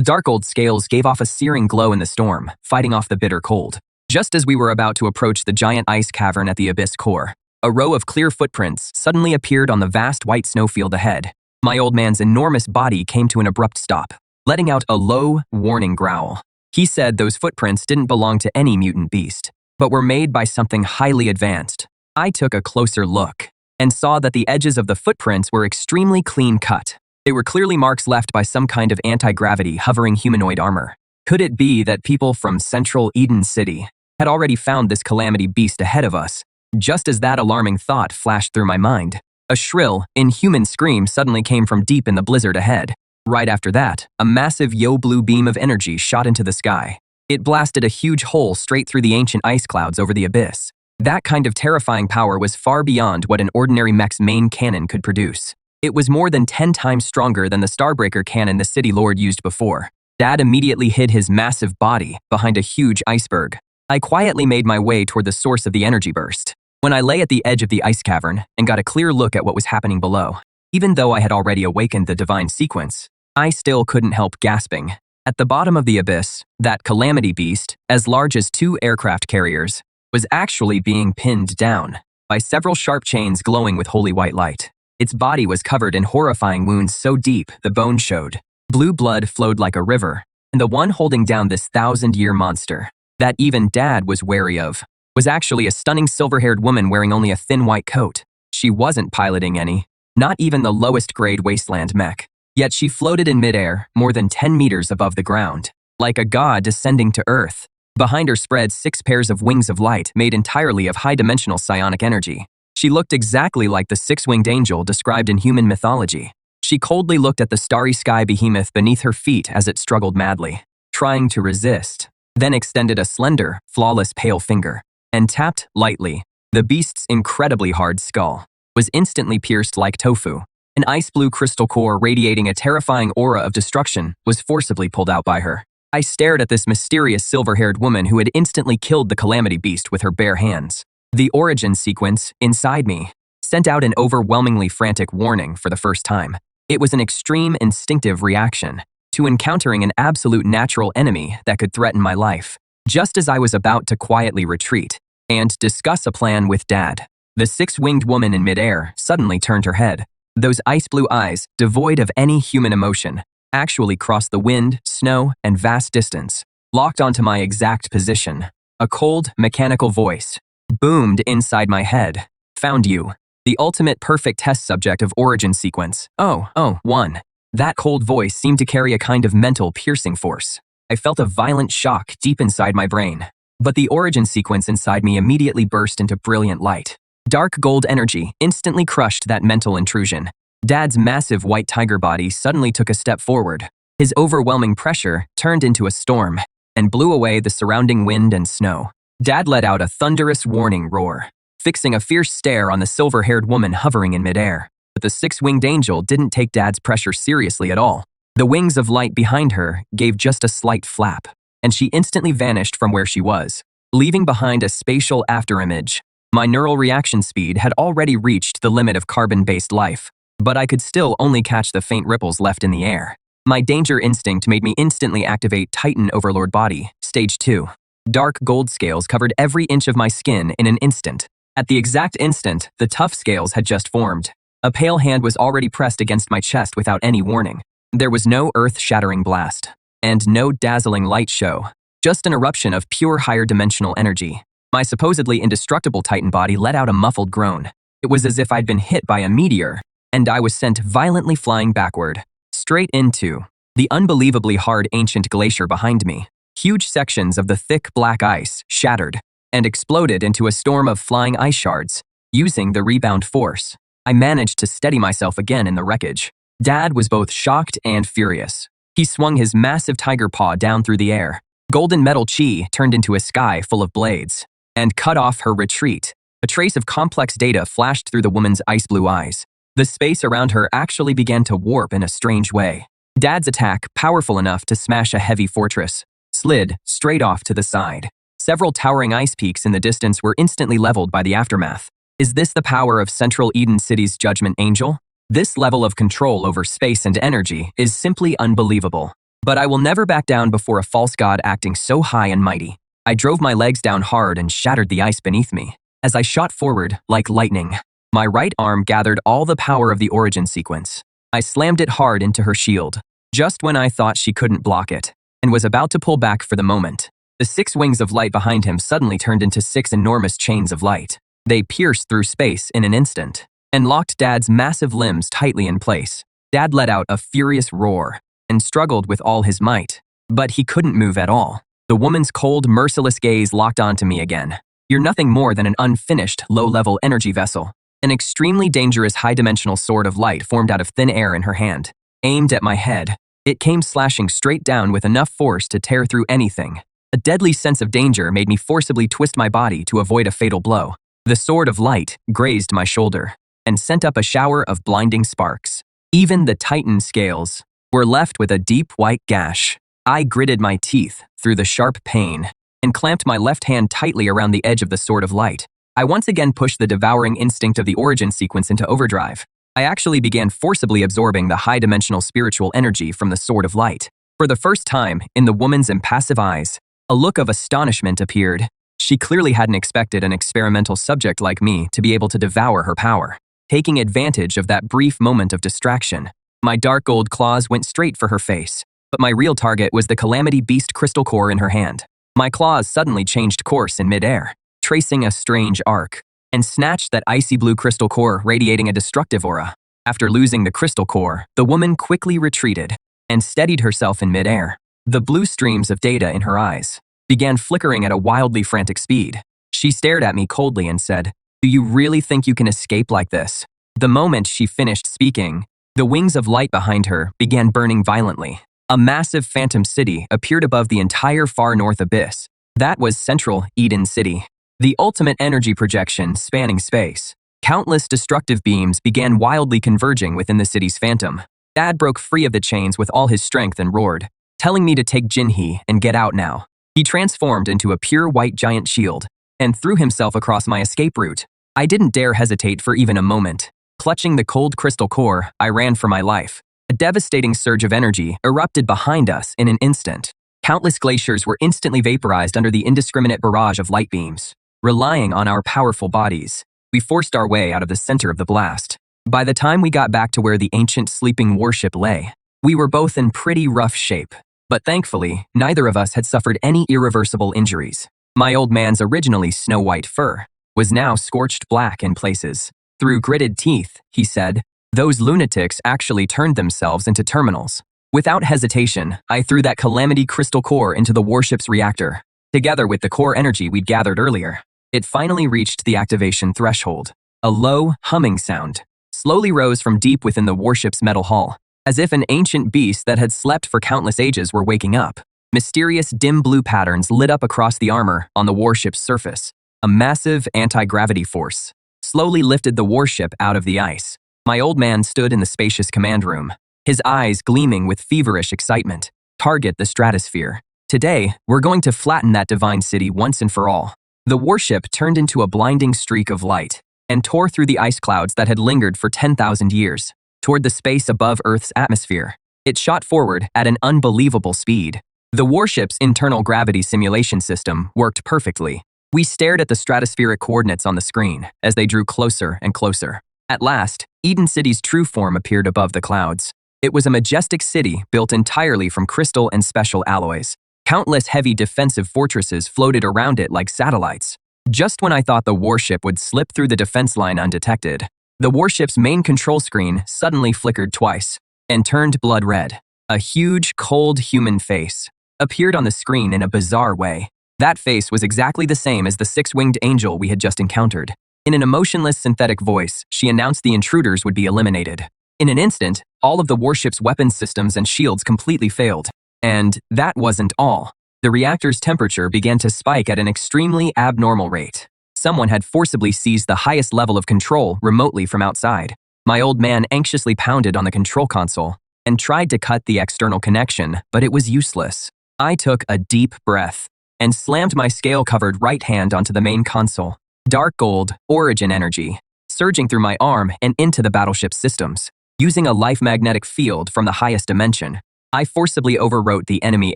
S1: dark old scales gave off a searing glow in the storm, fighting off the bitter cold. Just as we were about to approach the giant ice cavern at the abyss core, a row of clear footprints suddenly appeared on the vast white snowfield ahead. My old man's enormous body came to an abrupt stop, letting out a low, warning growl. He said those footprints didn't belong to any mutant beast, but were made by something highly advanced. I took a closer look and saw that the edges of the footprints were extremely clean cut. They were clearly marks left by some kind of anti-gravity hovering humanoid armor. Could it be that people from central Eden City had already found this calamity beast ahead of us? Just as that alarming thought flashed through my mind, a shrill, inhuman scream suddenly came from deep in the blizzard ahead. Right after that, a massive blue beam of energy shot into the sky. It blasted a huge hole straight through the ancient ice clouds over the abyss. That kind of terrifying power was far beyond what an ordinary mech's main cannon could produce. It was more than 10 times stronger than the Starbreaker cannon the City Lord used before. Dad immediately hid his massive body behind a huge iceberg. I quietly made my way toward the source of the energy burst. When I lay at the edge of the ice cavern and got a clear look at what was happening below, even though I had already awakened the divine sequence, I still couldn't help gasping. At the bottom of the abyss, that calamity beast, as large as 2 aircraft carriers, was actually being pinned down by several sharp chains glowing with holy white light. Its body was covered in horrifying wounds so deep the bone showed. Blue blood flowed like a river, and the one holding down this 1,000-year monster, that even Dad was wary of, was actually a stunning silver-haired woman wearing only a thin white coat. She wasn't piloting any, not even the lowest-grade wasteland mech. Yet she floated in midair, more than 10 meters above the ground, like a god descending to Earth. Behind her spread 6 pairs of wings of light made entirely of high-dimensional psionic energy. She looked exactly like the 6-winged angel described in human mythology. She coldly looked at the starry sky behemoth beneath her feet as it struggled madly, trying to resist, then extended a slender, flawless pale finger, and tapped lightly. The beast's incredibly hard skull was instantly pierced like tofu. An ice-blue crystal core radiating a terrifying aura of destruction was forcibly pulled out by her. I stared at this mysterious silver-haired woman who had instantly killed the calamity beast with her bare hands. The origin sequence, inside me, sent out an overwhelmingly frantic warning for the first time. It was an extreme instinctive reaction to encountering an absolute natural enemy that could threaten my life. Just as I was about to quietly retreat and discuss a plan with Dad, the 6-winged woman in midair suddenly turned her head. Those ice-blue eyes, devoid of any human emotion, actually crossed the wind, snow, and vast distance, locked onto my exact position. A cold, mechanical voice boomed inside my head. "Found you. The ultimate perfect test subject of origin sequence. One." That cold voice seemed to carry a kind of mental piercing force. I felt a violent shock deep inside my brain. But the origin sequence inside me immediately burst into brilliant light. Dark gold energy instantly crushed that mental intrusion. Dad's massive white tiger body suddenly took a step forward, His overwhelming pressure turned into a storm and blew away the surrounding wind and snow. Dad let out a thunderous warning roar, fixing a fierce stare on the silver-haired woman hovering in midair. But the six-winged angel didn't take Dad's pressure seriously at all. The wings of light behind her gave just a slight flap, and she instantly vanished from where she was, leaving behind a spatial afterimage. My neural reaction speed had already reached the limit of carbon-based life, but I could still only catch the faint ripples left in the air. My danger instinct made me instantly activate Titan Overlord Body, Stage 2. Dark gold scales covered every inch of my skin in an instant. At the exact instant, the tough scales had just formed. A pale hand was already pressed against my chest without any warning. There was no earth-shattering blast, and no dazzling light show, just an eruption of pure higher-dimensional energy. My supposedly indestructible Titan body let out a muffled groan. It was as if I'd been hit by a meteor, and I was sent violently flying backward, straight into the unbelievably hard ancient glacier behind me. Huge sections of the thick black ice shattered and exploded into a storm of flying ice shards. Using the rebound force, I managed to steady myself again in the wreckage. Dad was both shocked and furious. He swung his massive tiger paw down through the air. Golden metal chi turned into a sky full of blades and cut off her retreat. A trace of complex data flashed through the woman's ice-blue eyes. The space around her actually began to warp in a strange way. Dad's attack, powerful enough to smash a heavy fortress, slid straight off to the side. Several towering ice peaks in the distance were instantly leveled by the aftermath. Is this the power of Central Eden City's Judgment Angel? This level of control over space and energy is simply unbelievable. But I will never back down before a false god acting so high and mighty. I drove my legs down hard and shattered the ice beneath me. As I shot forward, like lightning, my right arm gathered all the power of the origin sequence. I slammed it hard into her shield, just when I thought she couldn't block it, and was about to pull back for the moment. The 6 wings of light behind him suddenly turned into 6 enormous chains of light. They pierced through space in an instant, and locked Dad's massive limbs tightly in place. Dad let out a furious roar, and struggled with all his might, but he couldn't move at all. The woman's cold, merciless gaze locked onto me again. You're nothing more than an unfinished, low-level energy vessel. An extremely dangerous high-dimensional sword of light formed out of thin air in her hand, aimed at my head. It came slashing straight down with enough force to tear through anything. A deadly sense of danger made me forcibly twist my body to avoid a fatal blow. The sword of light grazed my shoulder and sent up a shower of blinding sparks. Even the Titan scales were left with a deep white gash. I gritted my teeth through the sharp pain and clamped my left hand tightly around the edge of the sword of light. I once again pushed the devouring instinct of the origin sequence into overdrive. I actually began forcibly absorbing the high-dimensional spiritual energy from the sword of light. For the first time, in the woman's impassive eyes, a look of astonishment appeared. She clearly hadn't expected an experimental subject like me to be able to devour her power. Taking advantage of that brief moment of distraction, my dark gold claws went straight for her face, but my real target was the Calamity Beast crystal core in her hand. My claws suddenly changed course in midair, tracing a strange arc, and snatched that icy blue crystal core radiating a destructive aura. After losing the crystal core, the woman quickly retreated and steadied herself in midair. The blue streams of data in her eyes began flickering at a wildly frantic speed. She stared at me coldly and said, "Do you really think you can escape like this?" The moment she finished speaking, the wings of light behind her began burning violently. A massive phantom city appeared above the entire far north abyss. That was Central Eden City, the ultimate energy projection spanning space. Countless destructive beams began wildly converging within the city's phantom. Dad broke free of the chains with all his strength and roared, telling me to take Jinhee and get out now. He transformed into a pure white giant shield and threw himself across my escape route. I didn't dare hesitate for even a moment. Clutching the cold crystal core, I ran for my life. A devastating surge of energy erupted behind us in an instant. Countless glaciers were instantly vaporized under the indiscriminate barrage of light beams. Relying on our powerful bodies, we forced our way out of the center of the blast. By the time we got back to where the ancient sleeping warship lay, we were both in pretty rough shape. But thankfully, neither of us had suffered any irreversible injuries. My old man's originally snow-white fur was now scorched black in places. Through gritted teeth, he said, "Those lunatics actually turned themselves into terminals." Without hesitation, I threw that Calamity crystal core into the warship's reactor, together with the core energy we'd gathered earlier. It finally reached the activation threshold. A low, humming sound slowly rose from deep within the warship's metal hull. as if an ancient beast that had slept for countless ages were waking up. Mysterious dim blue patterns lit up across the armor on the warship's surface. A massive anti-gravity force slowly lifted the warship out of the ice. My old man stood in the spacious command room, his eyes gleaming with feverish excitement. Target the stratosphere. Today, we're going to flatten that divine city once and for all. The warship turned into a blinding streak of light and tore through the ice clouds that had lingered for 10,000 years, toward the space above Earth's atmosphere. It shot forward at an unbelievable speed. The warship's internal gravity simulation system worked perfectly. We stared at the stratospheric coordinates on the screen as they drew closer and closer. At last, Eden City's true form appeared above the clouds. It was a majestic city built entirely from crystal and special alloys. Countless heavy defensive fortresses floated around it like satellites. Just when I thought the warship would slip through the defense line undetected, the warship's main control screen suddenly flickered twice and turned blood red. A huge, cold human face appeared on the screen in a bizarre way. That face was exactly the same as the six-winged angel we had just encountered. In an emotionless synthetic voice, she announced the intruders would be eliminated. In an instant, all of the warship's weapons systems and shields completely failed. And that wasn't all. The reactor's temperature began to spike at an extremely abnormal rate. Someone had forcibly seized the highest level of control remotely from outside. My old man anxiously pounded on the control console and tried to cut the external connection, but it was useless. I took a deep breath and slammed my scale-covered right hand onto the main console. Dark gold, origin energy, surging through my arm and into the battleship's systems. Using a life magnetic field from the highest dimension, I forcibly overwrote the enemy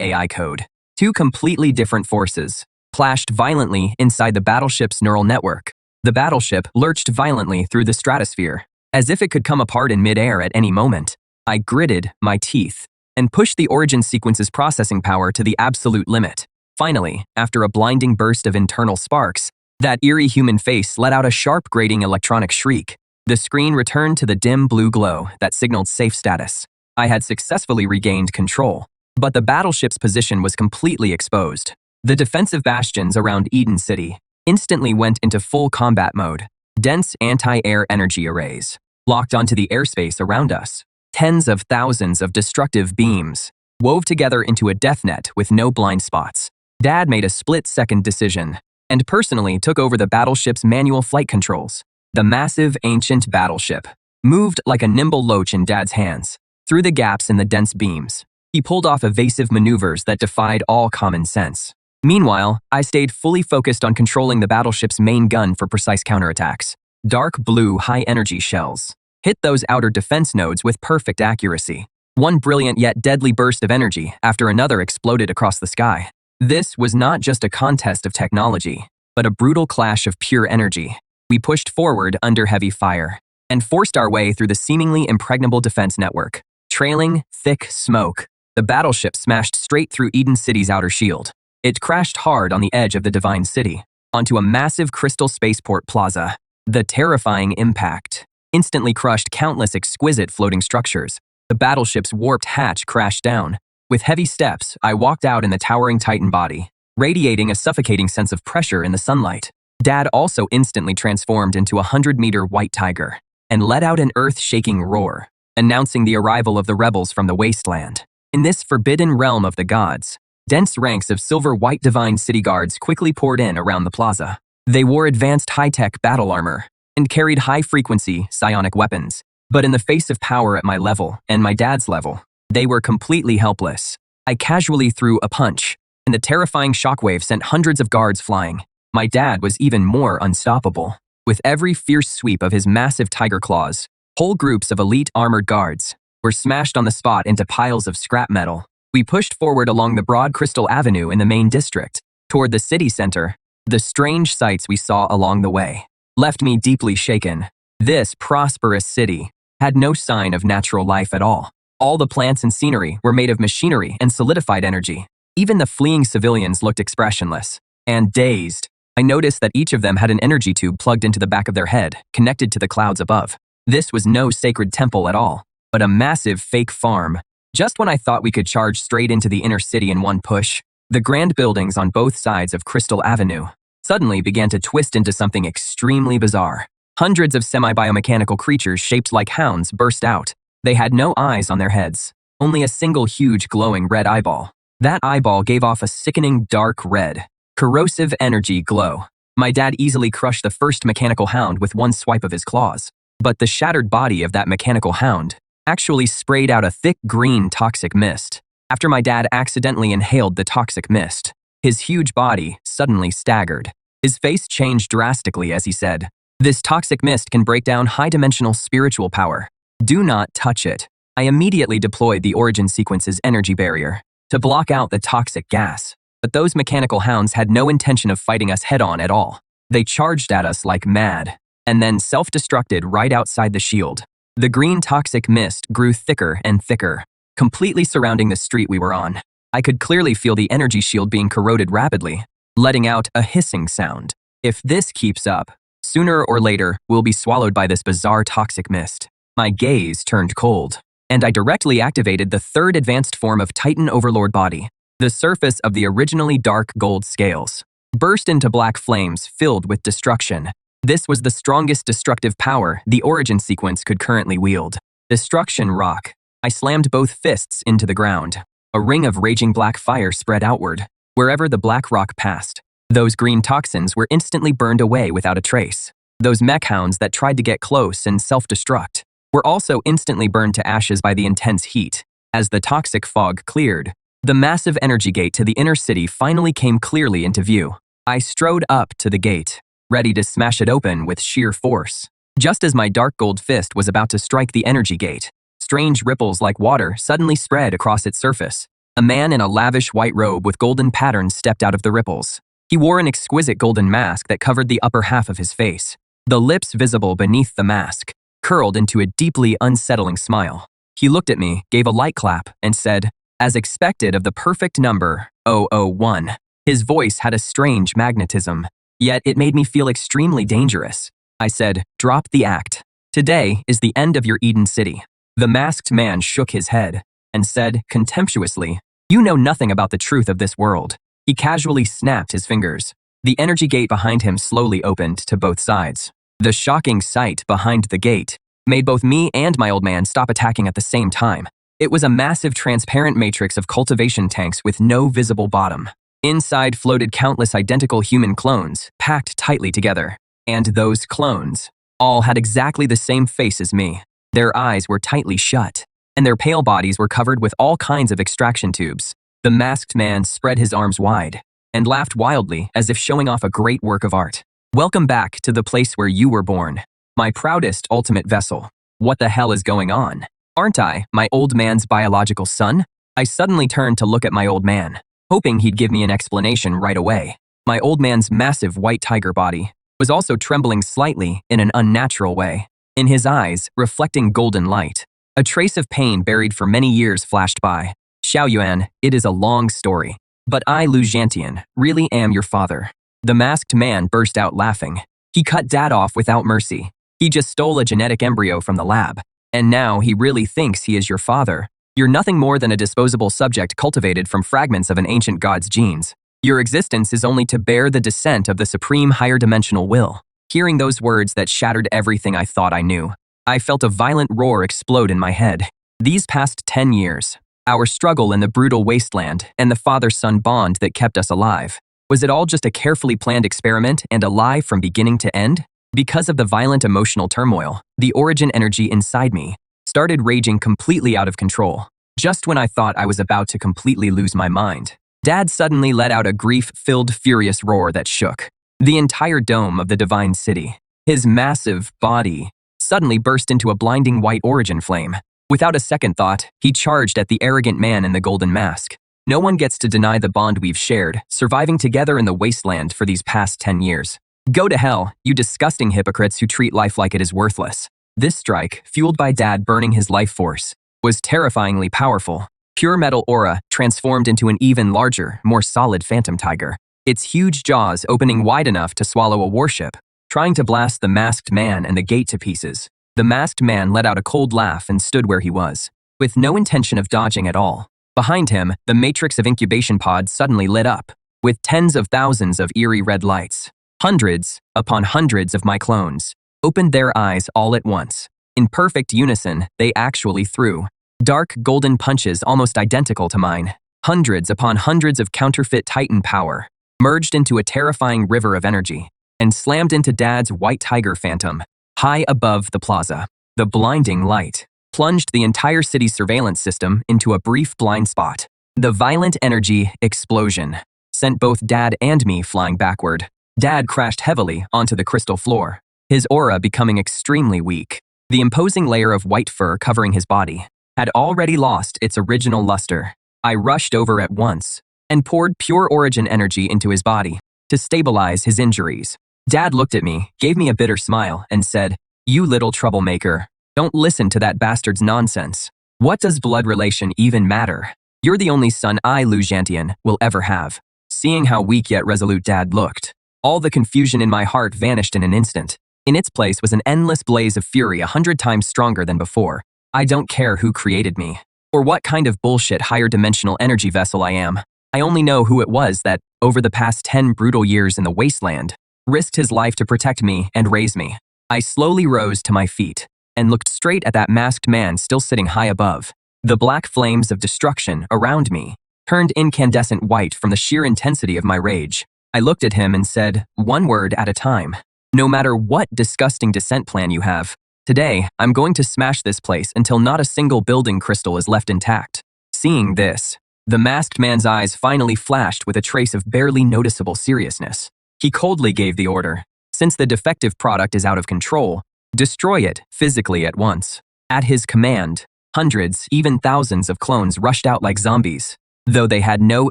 S1: AI code. Two completely different forces clashed violently inside the battleship's neural network. The battleship lurched violently through the stratosphere, as if it could come apart in midair at any moment. I gritted my teeth and pushed the origin sequence's processing power to the absolute limit. Finally, after a blinding burst of internal sparks, that eerie human face let out a sharp grating electronic shriek. The screen returned to the dim blue glow that signaled safe status. I had successfully regained control, but the battleship's position was completely exposed. The defensive bastions around Eden City instantly went into full combat mode. Dense anti-air energy arrays locked onto the airspace around us. Tens of thousands of destructive beams wove together into a death net with no blind spots. Dad made a split-second decision and personally took over the battleship's manual flight controls. The massive, ancient battleship moved like a nimble loach in Dad's hands. Through the gaps in the dense beams, he pulled off evasive maneuvers that defied all common sense. Meanwhile, I stayed fully focused on controlling the battleship's main gun for precise counterattacks. Dark blue, high-energy shells hit those outer defense nodes with perfect accuracy. One brilliant yet deadly burst of energy after another exploded across the sky. This was not just a contest of technology, but a brutal clash of pure energy. We pushed forward under heavy fire and forced our way through the seemingly impregnable defense network. Trailing thick smoke, the battleship smashed straight through Eden City's outer shield. It crashed hard on the edge of the Divine City, onto a massive crystal spaceport plaza. The terrifying impact instantly crushed countless exquisite floating structures. The battleship's warped hatch crashed down. With heavy steps, I walked out in the towering Titan body, radiating a suffocating sense of pressure in the sunlight. Dad also instantly transformed into a 100-meter white tiger and let out an earth-shaking roar, announcing the arrival of the rebels from the wasteland. In this forbidden realm of the gods, dense ranks of silver-white divine city guards quickly poured in around the plaza. They wore advanced high-tech battle armor and carried high-frequency psionic weapons. But in the face of power at my level and my dad's level, they were completely helpless. I casually threw a punch, and the terrifying shockwave sent hundreds of guards flying. My dad was even more unstoppable. With every fierce sweep of his massive tiger claws, whole groups of elite armored guards were smashed on the spot into piles of scrap metal. We pushed forward along the broad Crystal Avenue in the main district, toward the city center. The strange sights we saw along the way left me deeply shaken. This prosperous city had no sign of natural life at all. All the plants and scenery were made of machinery and solidified energy. Even the fleeing civilians looked expressionless and dazed. I noticed that each of them had an energy tube plugged into the back of their head, connected to the clouds above. This was no sacred temple at all, but a massive fake farm. Just when I thought we could charge straight into the inner city in one push, the grand buildings on both sides of Crystal Avenue suddenly began to twist into something extremely bizarre. Hundreds of semi-biomechanical creatures shaped like hounds burst out. They had no eyes on their heads, only a single huge glowing red eyeball. That eyeball gave off a sickening dark red, corrosive energy glow. My dad easily crushed the first mechanical hound with one swipe of his claws. But the shattered body of that mechanical hound actually sprayed out a thick green toxic mist. After my dad accidentally inhaled the toxic mist, his huge body suddenly staggered. His face changed drastically as he said, "This toxic mist can break down high-dimensional spiritual power. Do not touch it." I immediately deployed the origin sequence's energy barrier to block out the toxic gas. But those mechanical hounds had no intention of fighting us head-on at all. They charged at us like mad, and then self-destructed right outside the shield. The green toxic mist grew thicker and thicker, completely surrounding the street we were on. I could clearly feel the energy shield being corroded rapidly, letting out a hissing sound. If this keeps up, sooner or later we'll be swallowed by this bizarre toxic mist. My gaze turned cold, and I directly activated the third advanced form of Titan Overlord body. The surface of the originally dark gold scales burst into black flames filled with destruction. This was the strongest destructive power the origin sequence could currently wield. Destruction rock. I slammed both fists into the ground. A ring of raging black fire spread outward. Wherever the black rock passed, those green toxins were instantly burned away without a trace. Those mech hounds that tried to get close and self-destruct were also instantly burned to ashes by the intense heat. As the toxic fog cleared, the massive energy gate to the inner city finally came clearly into view. I strode up to the gate, ready to smash it open with sheer force. Just as my dark gold fist was about to strike the energy gate, strange ripples like water suddenly spread across its surface. A man in a lavish white robe with golden patterns stepped out of the ripples. He wore an exquisite golden mask that covered the upper half of his face. The lips visible beneath the mask curled into a deeply unsettling smile. He looked at me, gave a light clap, and said, "As expected of the perfect number, 001. His voice had a strange magnetism, yet it made me feel extremely dangerous. I said, "Drop the act. Today is the end of your Eden City." The masked man shook his head and said contemptuously, "You know nothing about the truth of this world." He casually snapped his fingers. The energy gate behind him slowly opened to both sides. The shocking sight behind the gate made both me and my old man stop attacking at the same time. It was a massive transparent matrix of cultivation tanks with no visible bottom. Inside floated countless identical human clones, packed tightly together. And those clones all had exactly the same face as me. Their eyes were tightly shut, and their pale bodies were covered with all kinds of extraction tubes. The masked man spread his arms wide and laughed wildly as if showing off a great work of art. "Welcome back to the place where you were born, my proudest ultimate vessel. What the hell is going on? Aren't I my old man's biological son?" I suddenly turned to look at my old man, hoping he'd give me an explanation right away. My old man's massive white tiger body was also trembling slightly in an unnatural way. In his eyes, reflecting golden light, a trace of pain buried for many years flashed by. "Xiaoyuan, it is a long story, but I, Lu Zhantian, really am your father." The masked man burst out laughing. "He cut Dad off without mercy. He just stole a genetic embryo from the lab, and now he really thinks he is your father. You're nothing more than a disposable subject cultivated from fragments of an ancient god's genes. Your existence is only to bear the descent of the supreme higher dimensional will." Hearing those words that shattered everything I thought I knew, I felt a violent roar explode in my head. These past 10 years, our struggle in the brutal wasteland and the father-son bond that kept us alive, was it all just a carefully planned experiment and a lie from beginning to end? Because of the violent emotional turmoil, the origin energy inside me started raging completely out of control. Just when I thought I was about to completely lose my mind, Dad suddenly let out a grief-filled, furious roar that shook the entire dome of the divine city. His massive body suddenly burst into a blinding white origin flame. Without a second thought, he charged at the arrogant man in the golden mask. No one gets to deny the bond we've shared, surviving together in the wasteland for these past 10 years. Go to hell, you disgusting hypocrites who treat life like it is worthless. This strike, fueled by Dad burning his life force, was terrifyingly powerful. Pure metal aura transformed into an even larger, more solid phantom tiger, its huge jaws opening wide enough to swallow a warship, trying to blast the masked man and the gate to pieces. The masked man let out a cold laugh and stood where he was, with no intention of dodging at all. Behind him, the matrix of incubation pods suddenly lit up, with tens of thousands of eerie red lights. Hundreds upon hundreds of my clones opened their eyes all at once. In perfect unison, they actually threw dark golden punches almost identical to mine. Hundreds upon hundreds of counterfeit Titan power merged into a terrifying river of energy and slammed into Dad's white tiger phantom high above the plaza. The blinding light plunged the entire city's surveillance system into a brief blind spot. The violent energy explosion sent both Dad and me flying backward. Dad crashed heavily onto the crystal floor, his aura becoming extremely weak. The imposing layer of white fur covering his body had already lost its original luster. I rushed over at once and poured pure origin energy into his body to stabilize his injuries. Dad looked at me, gave me a bitter smile, and said, "You little troublemaker, don't listen to that bastard's nonsense. What does blood relation even matter? You're the only son I, Lujantian, will ever have." Seeing how weak yet resolute Dad looked, all the confusion in my heart vanished in an instant. In its place was an endless blaze of fury 100 times stronger than before. I don't care who created me, or what kind of bullshit higher dimensional energy vessel I am. I only know who it was that, over the past 10 brutal years in the wasteland, risked his life to protect me and raise me. I slowly rose to my feet and looked straight at that masked man still sitting high above. The black flames of destruction around me turned incandescent white from the sheer intensity of my rage. I looked at him and said, one word at a time. No matter what disgusting descent plan you have, today I'm going to smash this place until not a single building crystal is left intact. Seeing this, the masked man's eyes finally flashed with a trace of barely noticeable seriousness. He coldly gave the order. Since the defective product is out of control, destroy it physically at once. At his command, hundreds, even thousands of clones rushed out like zombies. Though they had no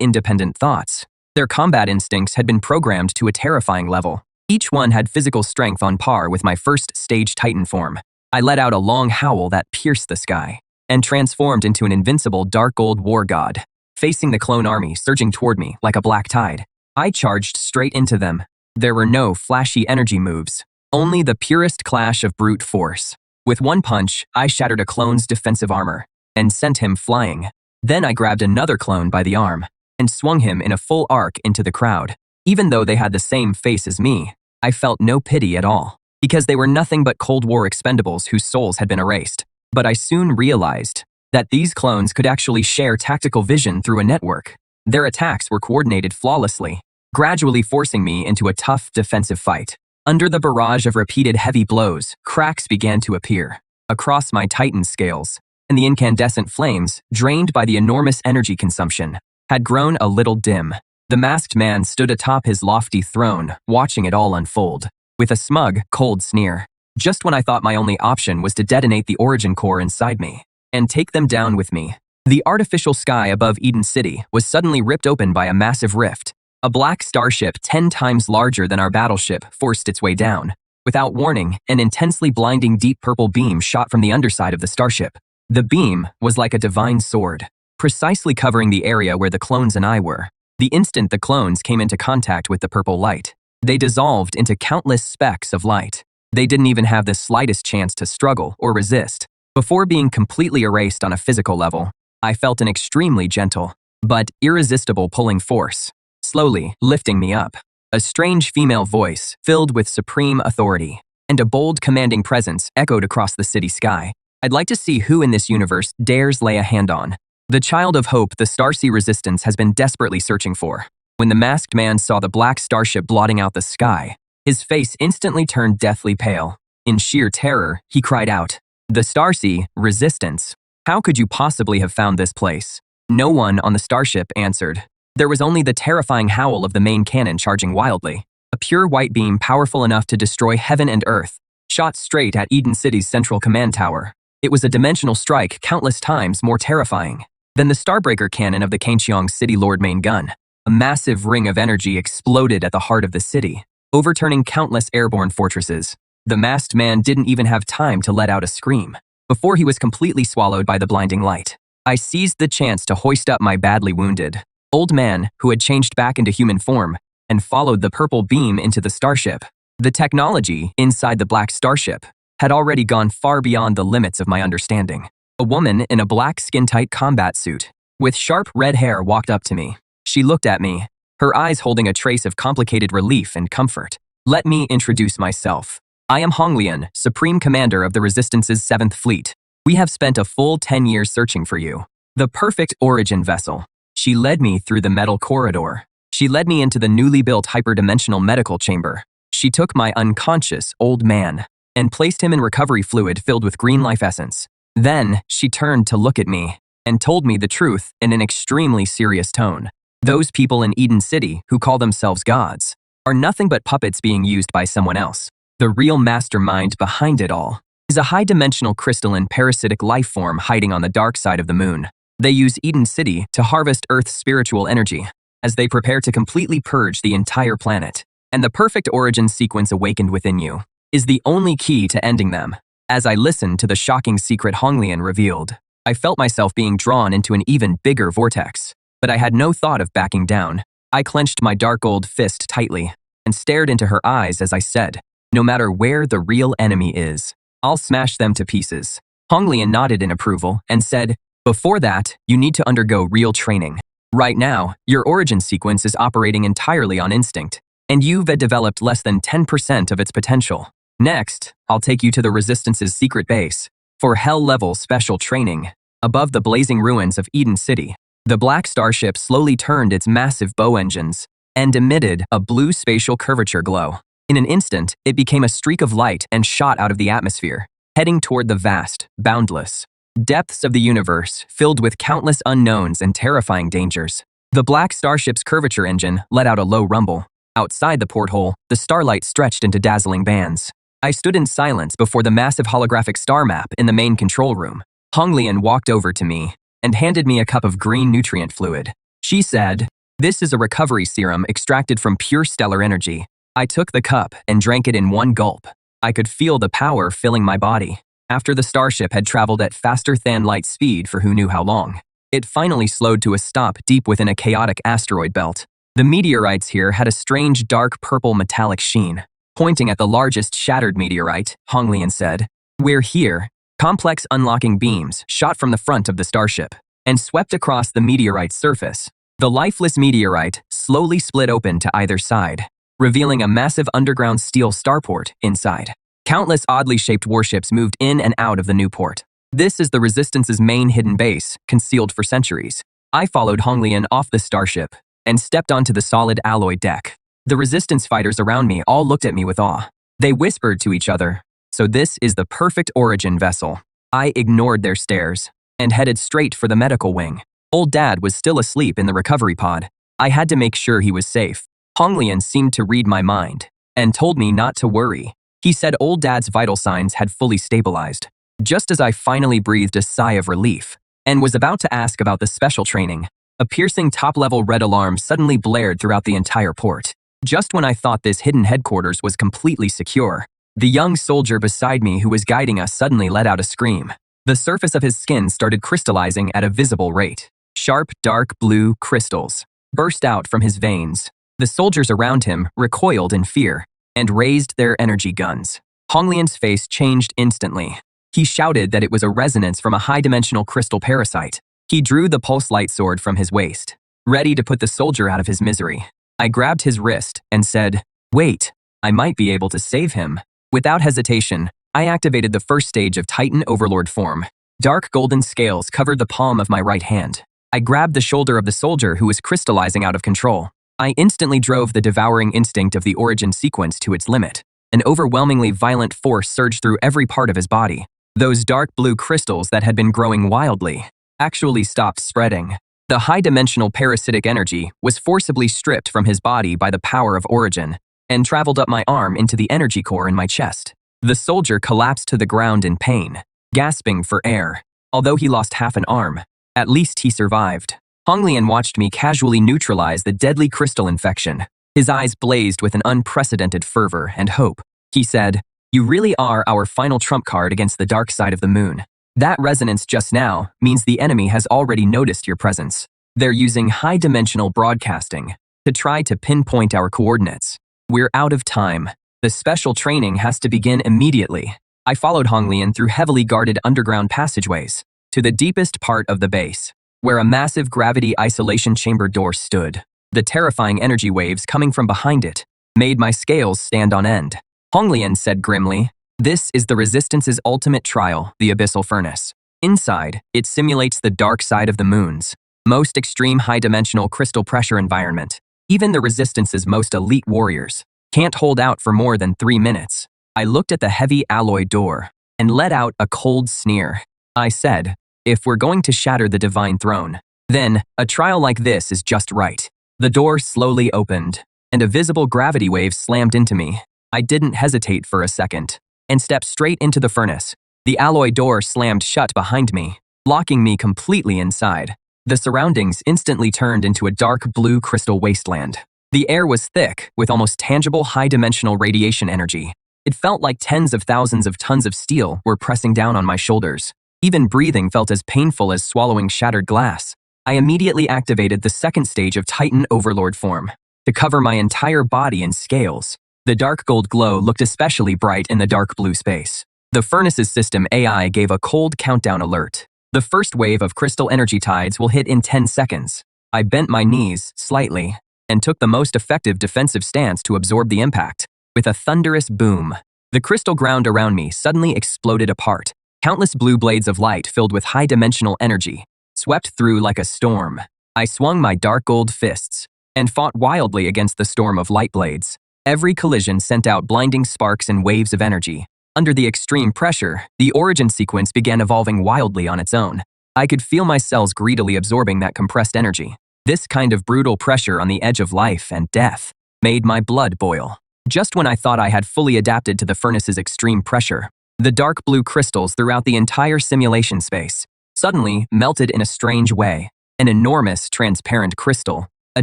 S1: independent thoughts, their combat instincts had been programmed to a terrifying level. Each one had physical strength on par with my first stage Titan form. I let out a long howl that pierced the sky and transformed into an invincible dark gold war god, facing the clone army surging toward me like a black tide. I charged straight into them. There were no flashy energy moves, only the purest clash of brute force. With one punch, I shattered a clone's defensive armor and sent him flying. Then I grabbed another clone by the arm and swung him in a full arc into the crowd. Even though they had the same face as me, I felt no pity at all, because they were nothing but Cold War expendables whose souls had been erased. But I soon realized that these clones could actually share tactical vision through a network. Their attacks were coordinated flawlessly, gradually forcing me into a tough defensive fight. Under the barrage of repeated heavy blows, cracks began to appear across my Titan scales, and the incandescent flames, drained by the enormous energy consumption, had grown a little dim. The masked man stood atop his lofty throne, watching it all unfold, with a smug, cold sneer. Just when I thought my only option was to detonate the origin core inside me and take them down with me, the artificial sky above Eden City was suddenly ripped open by a massive rift. A black starship 10 times larger than our battleship forced its way down. Without warning, an intensely blinding deep purple beam shot from the underside of the starship. The beam was like a divine sword, precisely covering the area where the clones and I were. The instant the clones came into contact with the purple light, they dissolved into countless specks of light. They didn't even have the slightest chance to struggle or resist. Before being completely erased on a physical level, I felt an extremely gentle, but irresistible pulling force, slowly lifting me up. A strange female voice, filled with supreme authority, and a bold commanding presence echoed across the city sky. I'd like to see who in this universe dares lay a hand on the child of hope the Starsea Resistance has been desperately searching for. When the masked man saw the black starship blotting out the sky, his face instantly turned deathly pale. In sheer terror, he cried out, "The Starsea Resistance? How could you possibly have found this place?" No one on the starship answered. There was only the terrifying howl of the main cannon charging wildly. A pure white beam powerful enough to destroy heaven and earth shot straight at Eden City's central command tower. It was a dimensional strike countless times more terrifying than the Starbreaker cannon of the Kaincheong City Lord main gun. A massive ring of energy exploded at the heart of the city, overturning countless airborne fortresses. The masked man didn't even have time to let out a scream before he was completely swallowed by the blinding light. I seized the chance to hoist up my badly wounded old man who had changed back into human form and followed the purple beam into the starship. The technology inside the black starship had already gone far beyond the limits of my understanding. A woman in a black skin-tight combat suit with sharp red hair walked up to me. She looked at me, her eyes holding a trace of complicated relief and comfort. "Let me introduce myself. I am Honglian, Supreme Commander of the Resistance's 7th Fleet. We have spent a full 10 years searching for you. The perfect origin vessel. She led me through the metal corridor. She led me into the newly built hyperdimensional medical chamber. She took my unconscious old man and placed him in recovery fluid filled with green life essence. Then she turned to look at me and told me the truth in an extremely serious tone. Those people in Eden City who call themselves gods are nothing but puppets being used by someone else. The real mastermind behind it all is a high-dimensional crystalline parasitic life form hiding on the dark side of the moon. They use Eden City to harvest Earth's spiritual energy as they prepare to completely purge the entire planet. And the perfect origin sequence awakened within you is the only key to ending them. As I listened to the shocking secret Honglian revealed, I felt myself being drawn into an even bigger vortex. But I had no thought of backing down. I clenched my dark gold fist tightly and stared into her eyes as I said, no matter where the real enemy is, I'll smash them to pieces. Honglian nodded in approval and said, before that, you need to undergo real training. Right now, your origin sequence is operating entirely on instinct, and you've developed less than 10% of its potential. Next, I'll take you to the Resistance's secret base for hell-level special training. Above the blazing ruins of Eden City, the black starship slowly turned its massive bow engines and emitted a blue spatial curvature glow. In an instant, it became a streak of light and shot out of the atmosphere, heading toward the vast, boundless depths of the universe filled with countless unknowns and terrifying dangers. The black starship's curvature engine let out a low rumble. Outside the porthole, the starlight stretched into dazzling bands. I stood in silence before the massive holographic star map in the main control room. Honglian walked over to me and handed me a cup of green nutrient fluid. She said, "This is a recovery serum extracted from pure stellar energy." I took the cup and drank it in one gulp. I could feel the power filling my body. After the starship had traveled at faster than light speed for who knew how long, it finally slowed to a stop deep within a chaotic asteroid belt. The meteorites here had a strange dark purple metallic sheen. Pointing at the largest shattered meteorite, Honglian said, "We're here." Complex unlocking beams shot from the front of the starship and swept across the meteorite's surface. The lifeless meteorite slowly split open to either side, revealing a massive underground steel starport inside. Countless oddly shaped warships moved in and out of the new port. This is the Resistance's main hidden base, concealed for centuries. I followed Honglian off the starship and stepped onto the solid alloy deck. The Resistance fighters around me all looked at me with awe. They whispered to each other, "So this is the perfect origin vessel." I ignored their stares and headed straight for the medical wing. Old Dad was still asleep in the recovery pod. I had to make sure he was safe. Honglian seemed to read my mind and told me not to worry. He said Old Dad's vital signs had fully stabilized. Just as I finally breathed a sigh of relief and was about to ask about the special training, a piercing top-level red alarm suddenly blared throughout the entire port. Just when I thought this hidden headquarters was completely secure, the young soldier beside me who was guiding us suddenly let out a scream. The surface of his skin started crystallizing at a visible rate. Sharp, dark blue crystals burst out from his veins. The soldiers around him recoiled in fear and raised their energy guns. Honglian's face changed instantly. He shouted that it was a resonance from a high-dimensional crystal parasite. He drew the pulse light sword from his waist, ready to put the soldier out of his misery. I grabbed his wrist and said, "Wait, I might be able to save him." Without hesitation, I activated the first stage of Titan Overlord form. Dark golden scales covered the palm of my right hand. I grabbed the shoulder of the soldier who was crystallizing out of control. I instantly drove the devouring instinct of the origin sequence to its limit. An overwhelmingly violent force surged through every part of his body. Those dark blue crystals that had been growing wildly actually stopped spreading. The high-dimensional parasitic energy was forcibly stripped from his body by the power of origin and traveled up my arm into the energy core in my chest. The soldier collapsed to the ground in pain, gasping for air. Although he lost half an arm, at least he survived. Honglian watched me casually neutralize the deadly crystal infection. His eyes blazed with an unprecedented fervor and hope. He said, "You really are our final trump card against the dark side of the moon. That resonance just now means the enemy has already noticed your presence. They're using high-dimensional broadcasting to try to pinpoint our coordinates. We're out of time. The special training has to begin immediately." I followed Honglian through heavily guarded underground passageways to the deepest part of the base, where a massive gravity isolation chamber door stood. The terrifying energy waves coming from behind it made my scales stand on end. Honglian said grimly. This is the Resistance's ultimate trial, the Abyssal Furnace. Inside, it simulates the dark side of the moon's most extreme high-dimensional crystal pressure environment. Even the Resistance's most elite warriors can't hold out for more than 3 minutes. I looked at the heavy alloy door and let out a cold sneer. I said, if we're going to shatter the divine throne, then a trial like this is just right. The door slowly opened, and a visible gravity wave slammed into me. I didn't hesitate for a second and stepped straight into the furnace. The alloy door slammed shut behind me, locking me completely inside. The surroundings instantly turned into a dark blue crystal wasteland. The air was thick, with almost tangible high-dimensional radiation energy. It felt like tens of thousands of tons of steel were pressing down on my shoulders. Even breathing felt as painful as swallowing shattered glass. I immediately activated the second stage of Titan Overlord form to cover my entire body in scales. The dark gold glow looked especially bright in the dark blue space. The furnace's system AI gave a cold countdown alert. The first wave of crystal energy tides will hit in 10 seconds. I bent my knees slightly and took the most effective defensive stance to absorb the impact. With a thunderous boom, the crystal ground around me suddenly exploded apart. Countless blue blades of light filled with high-dimensional energy swept through like a storm. I swung my dark gold fists and fought wildly against the storm of light blades. Every collision sent out blinding sparks and waves of energy. Under the extreme pressure, the origin sequence began evolving wildly on its own. I could feel my cells greedily absorbing that compressed energy. This kind of brutal pressure on the edge of life and death made my blood boil. Just when I thought I had fully adapted to the furnace's extreme pressure, the dark blue crystals throughout the entire simulation space suddenly melted in a strange way. An enormous, transparent crystal, a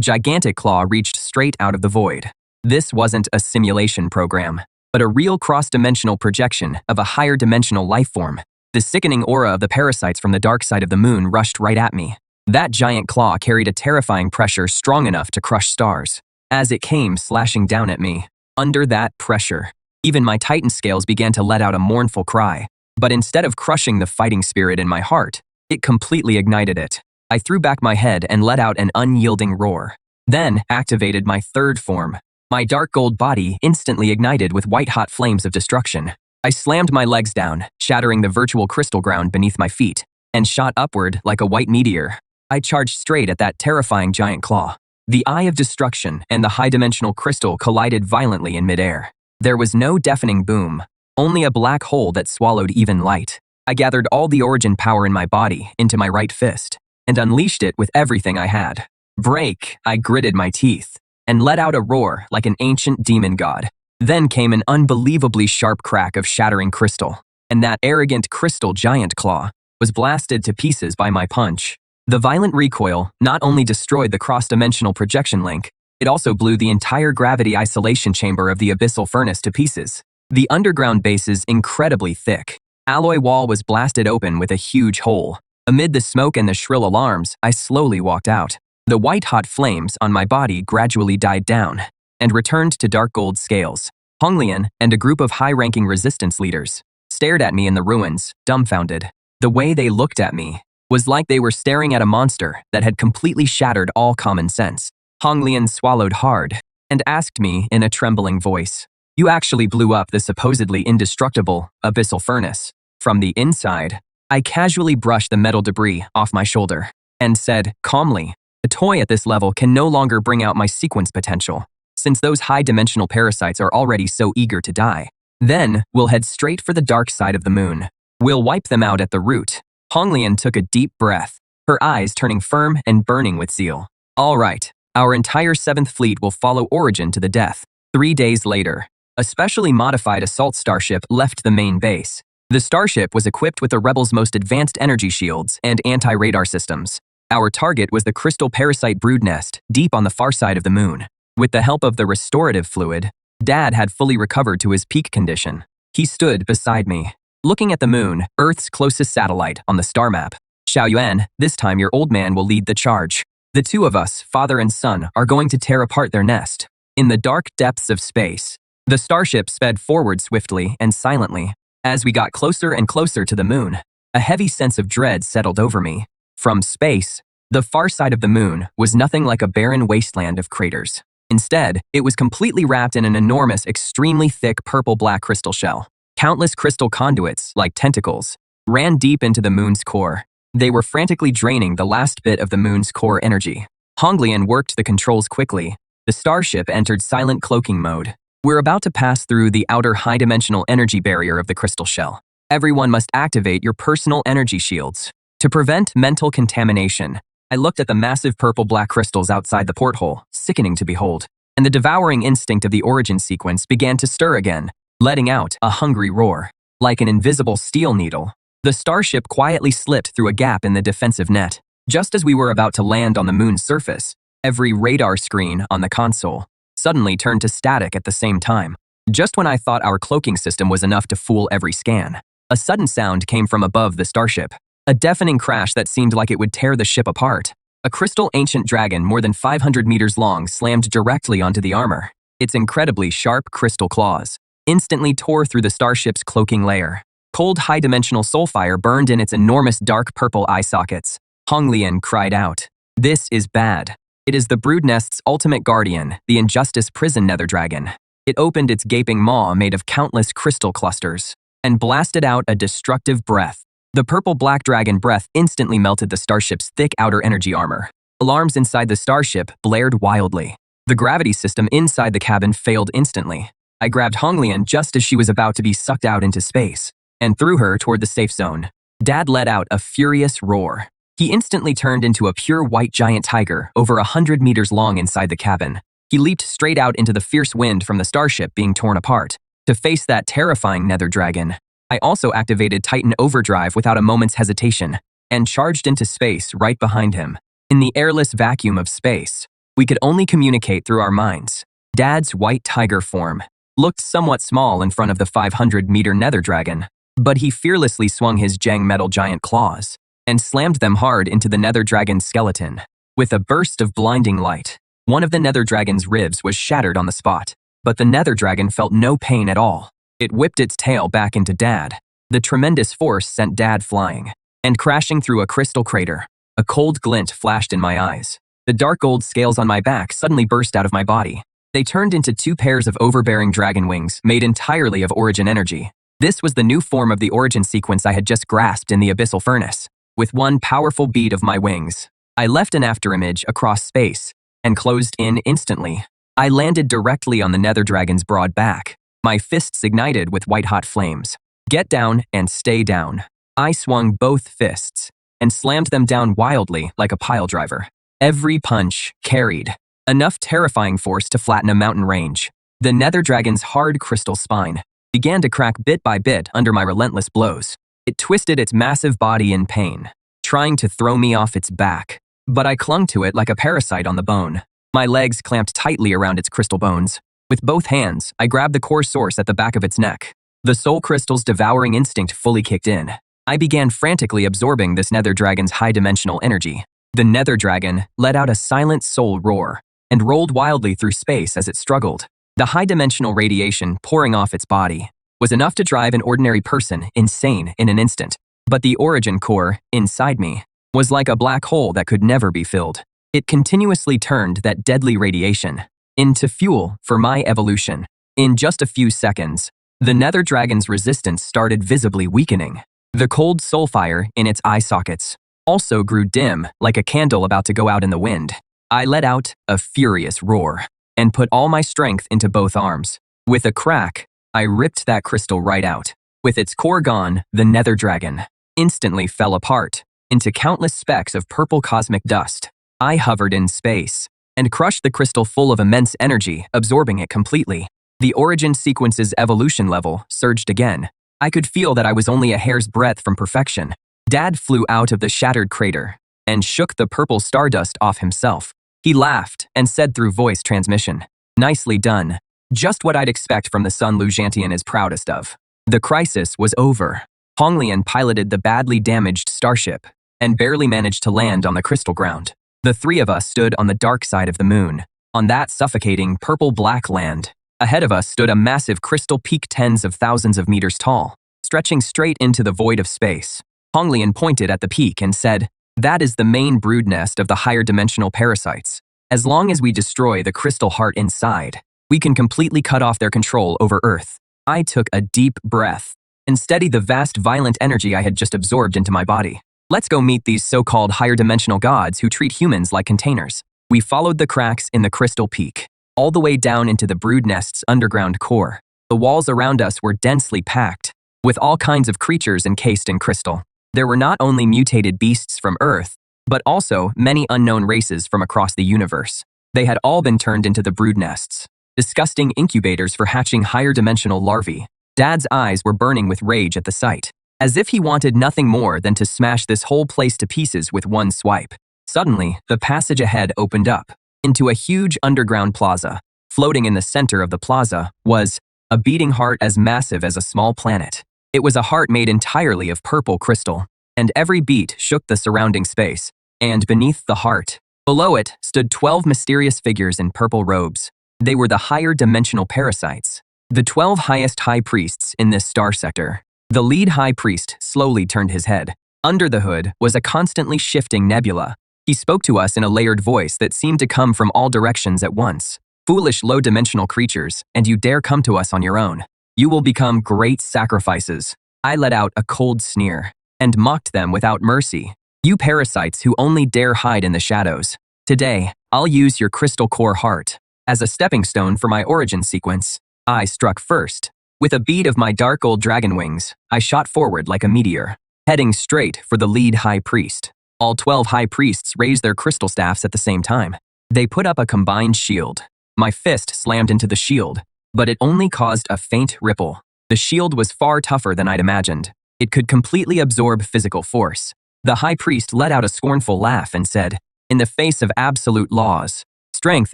S1: gigantic claw reached straight out of the void. This wasn't a simulation program, but a real cross-dimensional projection of a higher dimensional life form. The sickening aura of the parasites from the dark side of the moon rushed right at me. That giant claw carried a terrifying pressure strong enough to crush stars. As it came slashing down at me, under that pressure, even my Titan scales began to let out a mournful cry. But instead of crushing the fighting spirit in my heart, it completely ignited it. I threw back my head and let out an unyielding roar. Then activated my third form. My dark gold body instantly ignited with white-hot flames of destruction. I slammed my legs down, shattering the virtual crystal ground beneath my feet, and shot upward like a white meteor. I charged straight at that terrifying giant claw. The Eye of Destruction and the high-dimensional crystal collided violently in midair. There was no deafening boom, only a black hole that swallowed even light. I gathered all the origin power in my body into my right fist and unleashed it with everything I had. Break, I gritted my teeth and let out a roar like an ancient demon god. Then came an unbelievably sharp crack of shattering crystal, and that arrogant crystal giant claw was blasted to pieces by my punch. The violent recoil not only destroyed the cross-dimensional projection link, it also blew the entire gravity isolation chamber of the abyssal furnace to pieces. The underground base's incredibly thick alloy wall was blasted open with a huge hole. Amid the smoke and the shrill alarms, I slowly walked out. The white-hot flames on my body gradually died down and returned to dark gold scales. Honglian and a group of high-ranking resistance leaders stared at me in the ruins, dumbfounded. The way they looked at me was like they were staring at a monster that had completely shattered all common sense. Honglian swallowed hard and asked me in a trembling voice, "You actually blew up the supposedly indestructible abyssal furnace from the inside?" I casually brushed the metal debris off my shoulder and said calmly, "A toy at this level can no longer bring out my sequence potential, since those high-dimensional parasites are already so eager to die. Then, we'll head straight for the dark side of the moon. We'll wipe them out at the root." Honglian took a deep breath, her eyes turning firm and burning with zeal. "All right, our entire 7th Fleet will follow Origin to the death." 3 days later, a specially modified assault starship left the main base. The starship was equipped with the rebels' most advanced energy shields and anti-radar systems. Our target was the crystal parasite brood nest deep on the far side of the moon. With the help of the restorative fluid, Dad had fully recovered to his peak condition. He stood beside me, looking at the moon, Earth's closest satellite on the star map. "Xiaoyuan, this time your old man will lead the charge. The two of us, father and son, are going to tear apart their nest." In the dark depths of space, the starship sped forward swiftly and silently. As we got closer and closer to the moon, a heavy sense of dread settled over me. From space, the far side of the moon was nothing like a barren wasteland of craters. Instead, it was completely wrapped in an enormous, extremely thick purple-black crystal shell. Countless crystal conduits, like tentacles, ran deep into the moon's core. They were frantically draining the last bit of the moon's core energy. Honglian worked the controls quickly. The starship entered silent cloaking mode. We're about to pass through the outer high-dimensional energy barrier of the crystal shell. Everyone must activate your personal energy shields. To prevent mental contamination, I looked at the massive purple-black crystals outside the porthole, sickening to behold, and the devouring instinct of the origin sequence began to stir again, letting out a hungry roar. Like an invisible steel needle, the starship quietly slipped through a gap in the defensive net. Just as we were about to land on the moon's surface, every radar screen on the console suddenly turned to static at the same time. Just when I thought our cloaking system was enough to fool every scan, a sudden sound came from above the starship. A deafening crash that seemed like it would tear the ship apart. A crystal ancient dragon more than 500 meters long slammed directly onto the armor. Its incredibly sharp crystal claws instantly tore through the starship's cloaking layer. Cold high-dimensional soulfire burned in its enormous dark purple eye sockets. Honglian cried out, "This is bad." It is the Broodnest's ultimate guardian, the Injustice Prison Nether Dragon. It opened its gaping maw made of countless crystal clusters and blasted out a destructive breath. The purple-black dragon breath instantly melted the starship's thick outer energy armor. Alarms inside the starship blared wildly. The gravity system inside the cabin failed instantly. I grabbed Honglian just as she was about to be sucked out into space and threw her toward the safe zone. Dad let out a furious roar. He instantly turned into a pure white giant tiger over 100 meters long inside the cabin. He leaped straight out into the fierce wind from the starship being torn apart to face that terrifying nether dragon. I also activated Titan Overdrive without a moment's hesitation and charged into space right behind him. In the airless vacuum of space, we could only communicate through our minds. Dad's white tiger form looked somewhat small in front of the 500-meter nether dragon, but he fearlessly swung his Jang metal giant claws and slammed them hard into the nether dragon's skeleton. With a burst of blinding light, one of the nether dragon's ribs was shattered on the spot, but the nether dragon felt no pain at all. It whipped its tail back into Dad. The tremendous force sent Dad flying and crashing through a crystal crater. A cold glint flashed in my eyes. The dark gold scales on my back suddenly burst out of my body. They turned into two pairs of overbearing dragon wings made entirely of origin energy. This was the new form of the origin sequence I had just grasped in the abyssal furnace. With one powerful beat of my wings, I left an afterimage across space and closed in instantly. I landed directly on the nether dragon's broad back. My fists ignited with white-hot flames. "Get down and stay down." I swung both fists and slammed them down wildly like a piledriver. Every punch carried enough terrifying force to flatten a mountain range. The nether dragon's hard crystal spine began to crack bit by bit under my relentless blows. It twisted its massive body in pain, trying to throw me off its back, but I clung to it like a parasite on the bone. My legs clamped tightly around its crystal bones. With both hands, I grabbed the core source at the back of its neck. The soul crystal's devouring instinct fully kicked in. I began frantically absorbing this nether dragon's high-dimensional energy. The nether dragon let out a silent soul roar and rolled wildly through space as it struggled. The high-dimensional radiation pouring off its body was enough to drive an ordinary person insane in an instant. But the origin core inside me was like a black hole that could never be filled. It continuously turned that deadly radiation into fuel for my evolution. In just a few seconds, the nether dragon's resistance started visibly weakening. The cold soulfire in its eye sockets also grew dim like a candle about to go out in the wind. I let out a furious roar and put all my strength into both arms. With a crack, I ripped that crystal right out. With its core gone, the nether dragon instantly fell apart into countless specks of purple cosmic dust. I hovered in space and crushed the crystal full of immense energy, absorbing it completely. The origin sequence's evolution level surged again. I could feel that I was only a hair's breadth from perfection. Dad flew out of the shattered crater and shook the purple stardust off himself. He laughed and said through voice transmission, "Nicely done. Just what I'd expect from the son Lujantian is proudest of." The crisis was over. Honglian piloted the badly damaged starship and barely managed to land on the crystal ground. The three of us stood on the dark side of the moon, on that suffocating purple-black land. Ahead of us stood a massive crystal peak tens of thousands of meters tall, stretching straight into the void of space. Honglian pointed at the peak and said, "That is the main brood nest of the higher dimensional parasites. As long as we destroy the crystal heart inside, we can completely cut off their control over Earth. I took a deep breath and steadied the vast violent energy I had just absorbed into my body. Let's go meet these so-called higher dimensional gods who treat humans like containers. We followed the cracks in the crystal peak, all the way down into the brood nest's underground core. The walls around us were densely packed, with all kinds of creatures encased in crystal. There were not only mutated beasts from Earth, but also many unknown races from across the universe. They had all been turned into the brood nests, disgusting incubators for hatching higher dimensional larvae. Dad's eyes were burning with rage at the sight, as if he wanted nothing more than to smash this whole place to pieces with one swipe. Suddenly, the passage ahead opened up into a huge underground plaza. Floating in the center of the plaza was a beating heart as massive as a small planet. It was a heart made entirely of purple crystal, and every beat shook the surrounding space. And beneath the heart, below it, stood 12 mysterious figures in purple robes. They were the higher dimensional parasites, the 12 highest high priests in this star sector. The lead high priest slowly turned his head. Under the hood was a constantly shifting nebula. He spoke to us in a layered voice that seemed to come from all directions at once. Foolish low-dimensional creatures, and you dare come to us on your own. You will become great sacrifices. I let out a cold sneer and mocked them without mercy. You parasites who only dare hide in the shadows. Today, I'll use your crystal core heart as a stepping stone for my origin sequence. I struck first. With a bead of my dark old dragon wings, I shot forward like a meteor, heading straight for the lead high priest. All 12 high priests raised their crystal staffs at the same time. They put up a combined shield. My fist slammed into the shield, but it only caused a faint ripple. The shield was far tougher than I'd imagined. It could completely absorb physical force. The high priest let out a scornful laugh and said, "In the face of absolute laws, strength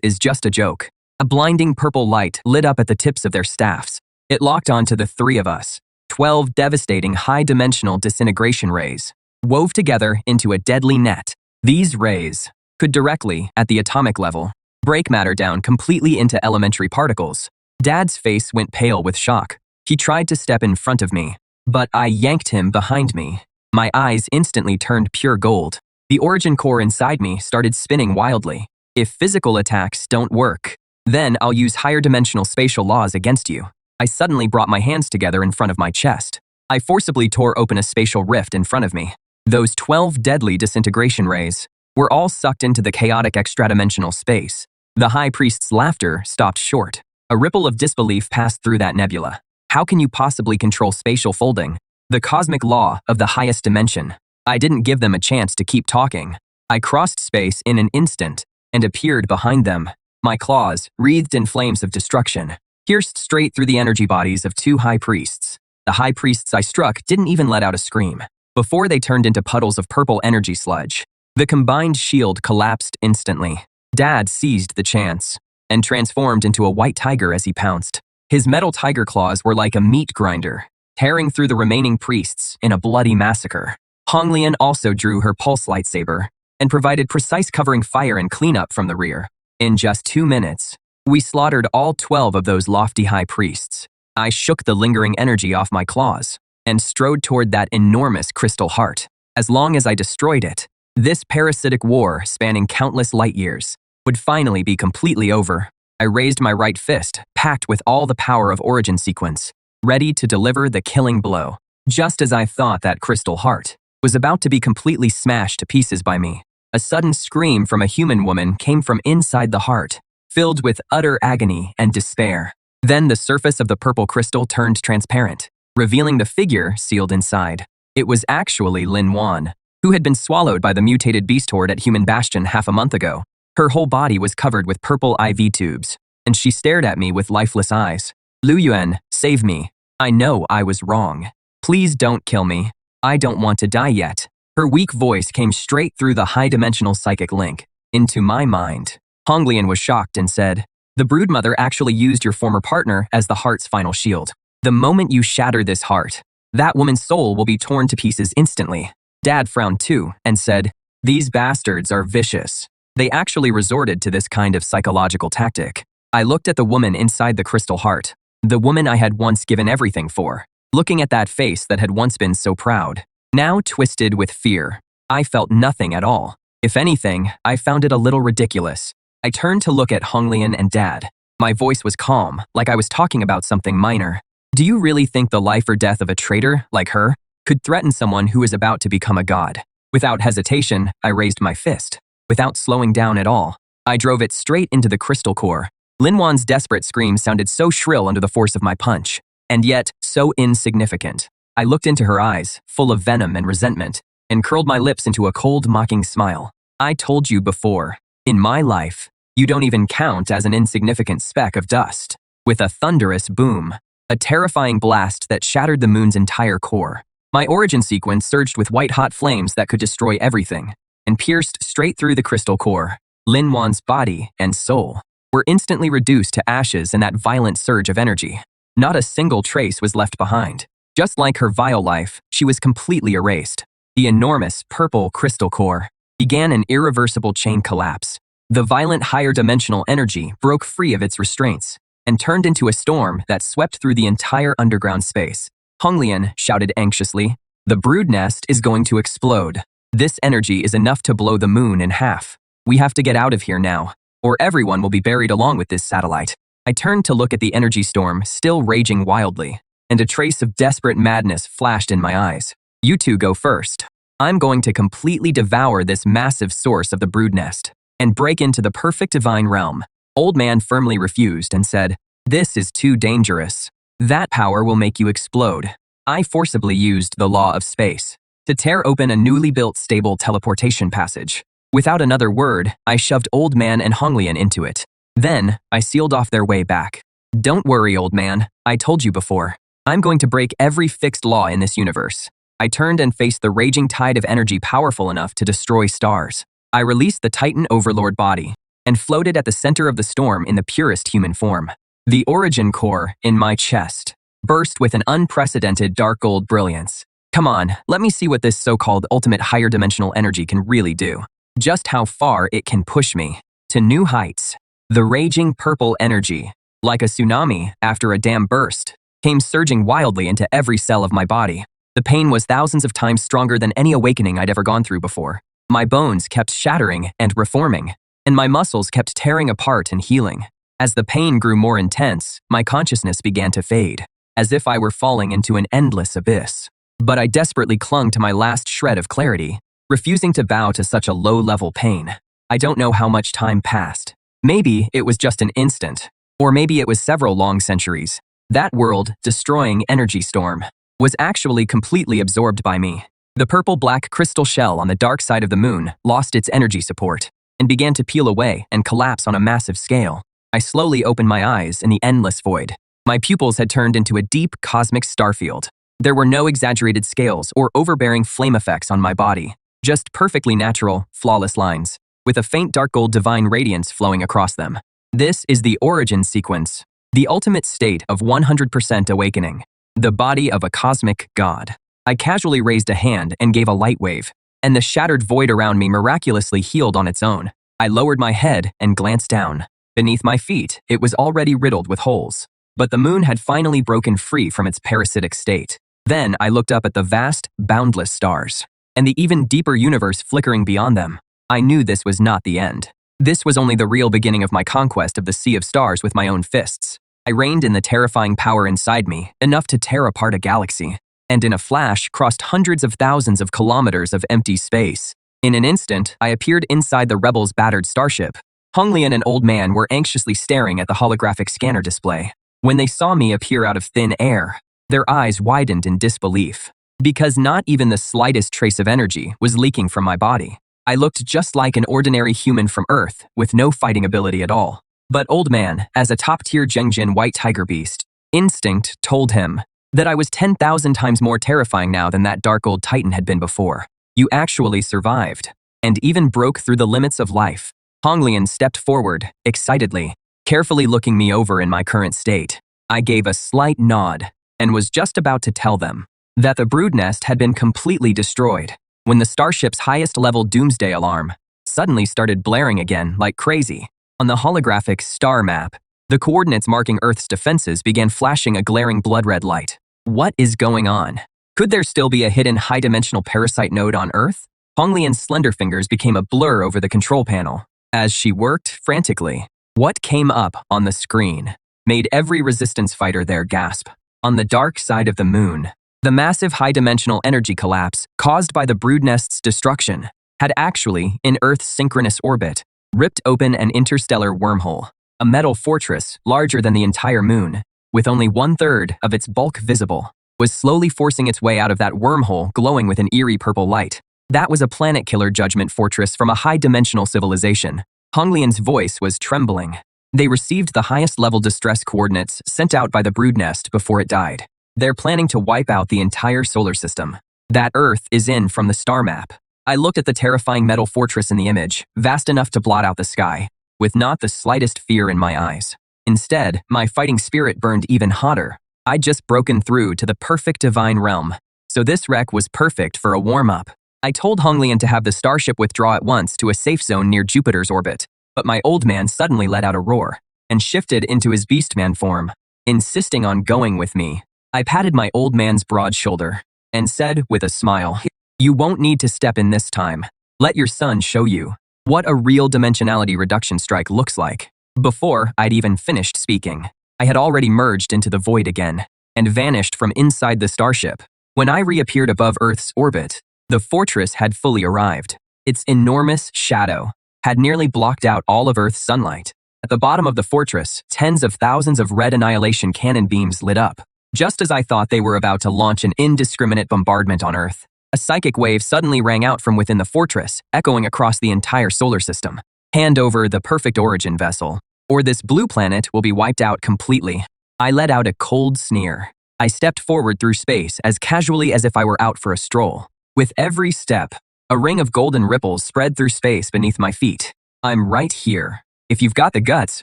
S1: is just a joke." A blinding purple light lit up at the tips of their staffs. It locked onto the three of us. 12 devastating high-dimensional disintegration rays, wove together into a deadly net. These rays could directly, at the atomic level, break matter down completely into elementary particles. Dad's face went pale with shock. He tried to step in front of me, but I yanked him behind me. My eyes instantly turned pure gold. The origin core inside me started spinning wildly. If physical attacks don't work, then I'll use higher dimensional spatial laws against you. I suddenly brought my hands together in front of my chest. I forcibly tore open a spatial rift in front of me. Those 12 deadly disintegration rays were all sucked into the chaotic extra-dimensional space. The high priest's laughter stopped short. A ripple of disbelief passed through that nebula. How can you possibly control spatial folding? The cosmic law of the highest dimension. I didn't give them a chance to keep talking. I crossed space in an instant and appeared behind them. My claws, wreathed in flames of destruction, pierced straight through the energy bodies of 2 high priests. The high priests I struck didn't even let out a scream before they turned into puddles of purple energy sludge. The combined shield collapsed instantly. Dad seized the chance and transformed into a white tiger as he pounced. His metal tiger claws were like a meat grinder, tearing through the remaining priests in a bloody massacre. Honglian also drew her pulse lightsaber and provided precise covering fire and cleanup from the rear. In just 2 minutes, we slaughtered all 12 of those lofty high priests. I shook the lingering energy off my claws and strode toward that enormous crystal heart. As long as I destroyed it, this parasitic war, spanning countless light years, would finally be completely over. I raised my right fist, packed with all the power of origin sequence, ready to deliver the killing blow. Just as I thought that crystal heart was about to be completely smashed to pieces by me, a sudden scream from a human woman came from inside the heart, filled with utter agony and despair. Then the surface of the purple crystal turned transparent, revealing the figure sealed inside. It was actually Lin Wan, who had been swallowed by the mutated beast horde at Human Bastion half a month ago. Her whole body was covered with purple IV tubes, and she stared at me with lifeless eyes. "Lu Yuan, save me. I know I was wrong. Please don't kill me. I don't want to die yet." Her weak voice came straight through the high-dimensional psychic link into my mind. Honglian was shocked and said, "The broodmother actually used your former partner as the heart's final shield. The moment you shatter this heart, that woman's soul will be torn to pieces instantly." Dad frowned too and said, "These bastards are vicious. They actually resorted to this kind of psychological tactic." I looked at the woman inside the crystal heart, the woman I had once given everything for, looking at that face that had once been so proud, now twisted with fear. I felt nothing at all. If anything, I found it a little ridiculous. I turned to look at Honglian and Dad. My voice was calm, like I was talking about something minor. Do you really think the life or death of a traitor, like her, could threaten someone who is about to become a god? Without hesitation, I raised my fist. Without slowing down at all, I drove it straight into the crystal core. Linwan's desperate scream sounded so shrill under the force of my punch, and yet so insignificant. I looked into her eyes, full of venom and resentment, and curled my lips into a cold, mocking smile. I told you before, in my life, you don't even count as an insignificant speck of dust. With a thunderous boom, a terrifying blast that shattered the moon's entire core, my origin sequence surged with white-hot flames that could destroy everything, and pierced straight through the crystal core. Linwan's body and soul were instantly reduced to ashes in that violent surge of energy. Not a single trace was left behind. Just like her vile life, she was completely erased. The enormous purple crystal core began an irreversible chain collapse. The violent higher-dimensional energy broke free of its restraints and turned into a storm that swept through the entire underground space. Honglian shouted anxiously, "The brood nest is going to explode. This energy is enough to blow the moon in half. We have to get out of here now, or everyone will be buried along with this satellite." I turned to look at the energy storm still raging wildly, and a trace of desperate madness flashed in my eyes. "You two go first. I'm going to completely devour this massive source of the brood nest and break into the perfect divine realm." Old Man firmly refused and said, "This is too dangerous. That power will make you explode." I forcibly used the law of space to tear open a newly built stable teleportation passage. Without another word, I shoved Old Man and Honglian into it. Then, I sealed off their way back. "Don't worry, Old Man. I told you before. I'm going to break every fixed law in this universe." I turned and faced the raging tide of energy powerful enough to destroy stars. I released the Titan Overlord body and floated at the center of the storm in the purest human form. The origin core in my chest burst with an unprecedented dark gold brilliance. Come on, let me see what this so-called ultimate higher dimensional energy can really do. Just how far it can push me to new heights. The raging purple energy, like a tsunami after a dam burst, came surging wildly into every cell of my body. The pain was thousands of times stronger than any awakening I'd ever gone through before. My bones kept shattering and reforming, and my muscles kept tearing apart and healing. As the pain grew more intense, my consciousness began to fade, as if I were falling into an endless abyss. But I desperately clung to my last shred of clarity, refusing to bow to such a low-level pain. I don't know how much time passed. Maybe it was just an instant, or maybe it was several long centuries. That world-destroying energy storm was actually completely absorbed by me. The purple-black crystal shell on the dark side of the moon lost its energy support and began to peel away and collapse on a massive scale. I slowly opened my eyes in the endless void. My pupils had turned into a deep cosmic starfield. There were no exaggerated scales or overbearing flame effects on my body, just perfectly natural, flawless lines, with a faint dark gold divine radiance flowing across them. This is the origin sequence, the ultimate state of 100% awakening, the body of a cosmic god. I casually raised a hand and gave a light wave, and the shattered void around me miraculously healed on its own. I lowered my head and glanced down. Beneath my feet, it was already riddled with holes, but the moon had finally broken free from its parasitic state. Then I looked up at the vast, boundless stars, and the even deeper universe flickering beyond them. I knew this was not the end. This was only the real beginning of my conquest of the sea of stars with my own fists. I reined in the terrifying power inside me, enough to tear apart a galaxy, and in a flash crossed hundreds of thousands of kilometers of empty space. In an instant, I appeared inside the rebels' battered starship. Honglian and Old Man were anxiously staring at the holographic scanner display. When they saw me appear out of thin air, their eyes widened in disbelief, because not even the slightest trace of energy was leaking from my body. I looked just like an ordinary human from Earth, with no fighting ability at all. But Old Man, as a top-tier Gengjin white tiger beast, instinct told him that I was 10,000 times more terrifying now than that dark old titan had been before. "You actually survived, and even broke through the limits of life." Honglian stepped forward, excitedly, carefully looking me over in my current state. I gave a slight nod, and was just about to tell them that the brood nest had been completely destroyed, when the starship's highest-level doomsday alarm suddenly started blaring again like crazy. On the holographic star map, the coordinates marking Earth's defenses began flashing a glaring blood-red light. What is going on? Could there still be a hidden high-dimensional parasite node on Earth? Honglian's slender fingers became a blur over the control panel, as she worked frantically. What came up on the screen made every resistance fighter there gasp. On the dark side of the moon, the massive high-dimensional energy collapse caused by the brood nest's destruction had actually, in Earth's synchronous orbit, ripped open an interstellar wormhole, a metal fortress larger than the entire moon, with only 1/3 of its bulk visible, was slowly forcing its way out of that wormhole glowing with an eerie purple light. That was a planet-killer judgment fortress from a high-dimensional civilization. Honglian's voice was trembling. They received the highest-level distress coordinates sent out by the brood nest before it died. They're planning to wipe out the entire solar system that Earth is in from the star map. I looked at the terrifying metal fortress in the image, vast enough to blot out the sky, with not the slightest fear in my eyes. Instead, my fighting spirit burned even hotter. I'd just broken through to the perfect divine realm, so this wreck was perfect for a warm-up. I told Honglian to have the starship withdraw at once to a safe zone near Jupiter's orbit, but my old man suddenly let out a roar and shifted into his beastman form, insisting on going with me. I patted my old man's broad shoulder and said with a smile, "You won't need to step in this time. Let your son show you what a real dimensionality reduction strike looks like." Before I'd even finished speaking, I had already merged into the void again and vanished from inside the starship. When I reappeared above Earth's orbit, the fortress had fully arrived. Its enormous shadow had nearly blocked out all of Earth's sunlight. At the bottom of the fortress, tens of thousands of red annihilation cannon beams lit up. Just as I thought they were about to launch an indiscriminate bombardment on Earth, a psychic wave suddenly rang out from within the fortress, echoing across the entire solar system. "Hand over the perfect origin vessel, or this blue planet will be wiped out completely." I let out a cold sneer. I stepped forward through space as casually as if I were out for a stroll. With every step, a ring of golden ripples spread through space beneath my feet. "I'm right here. If you've got the guts,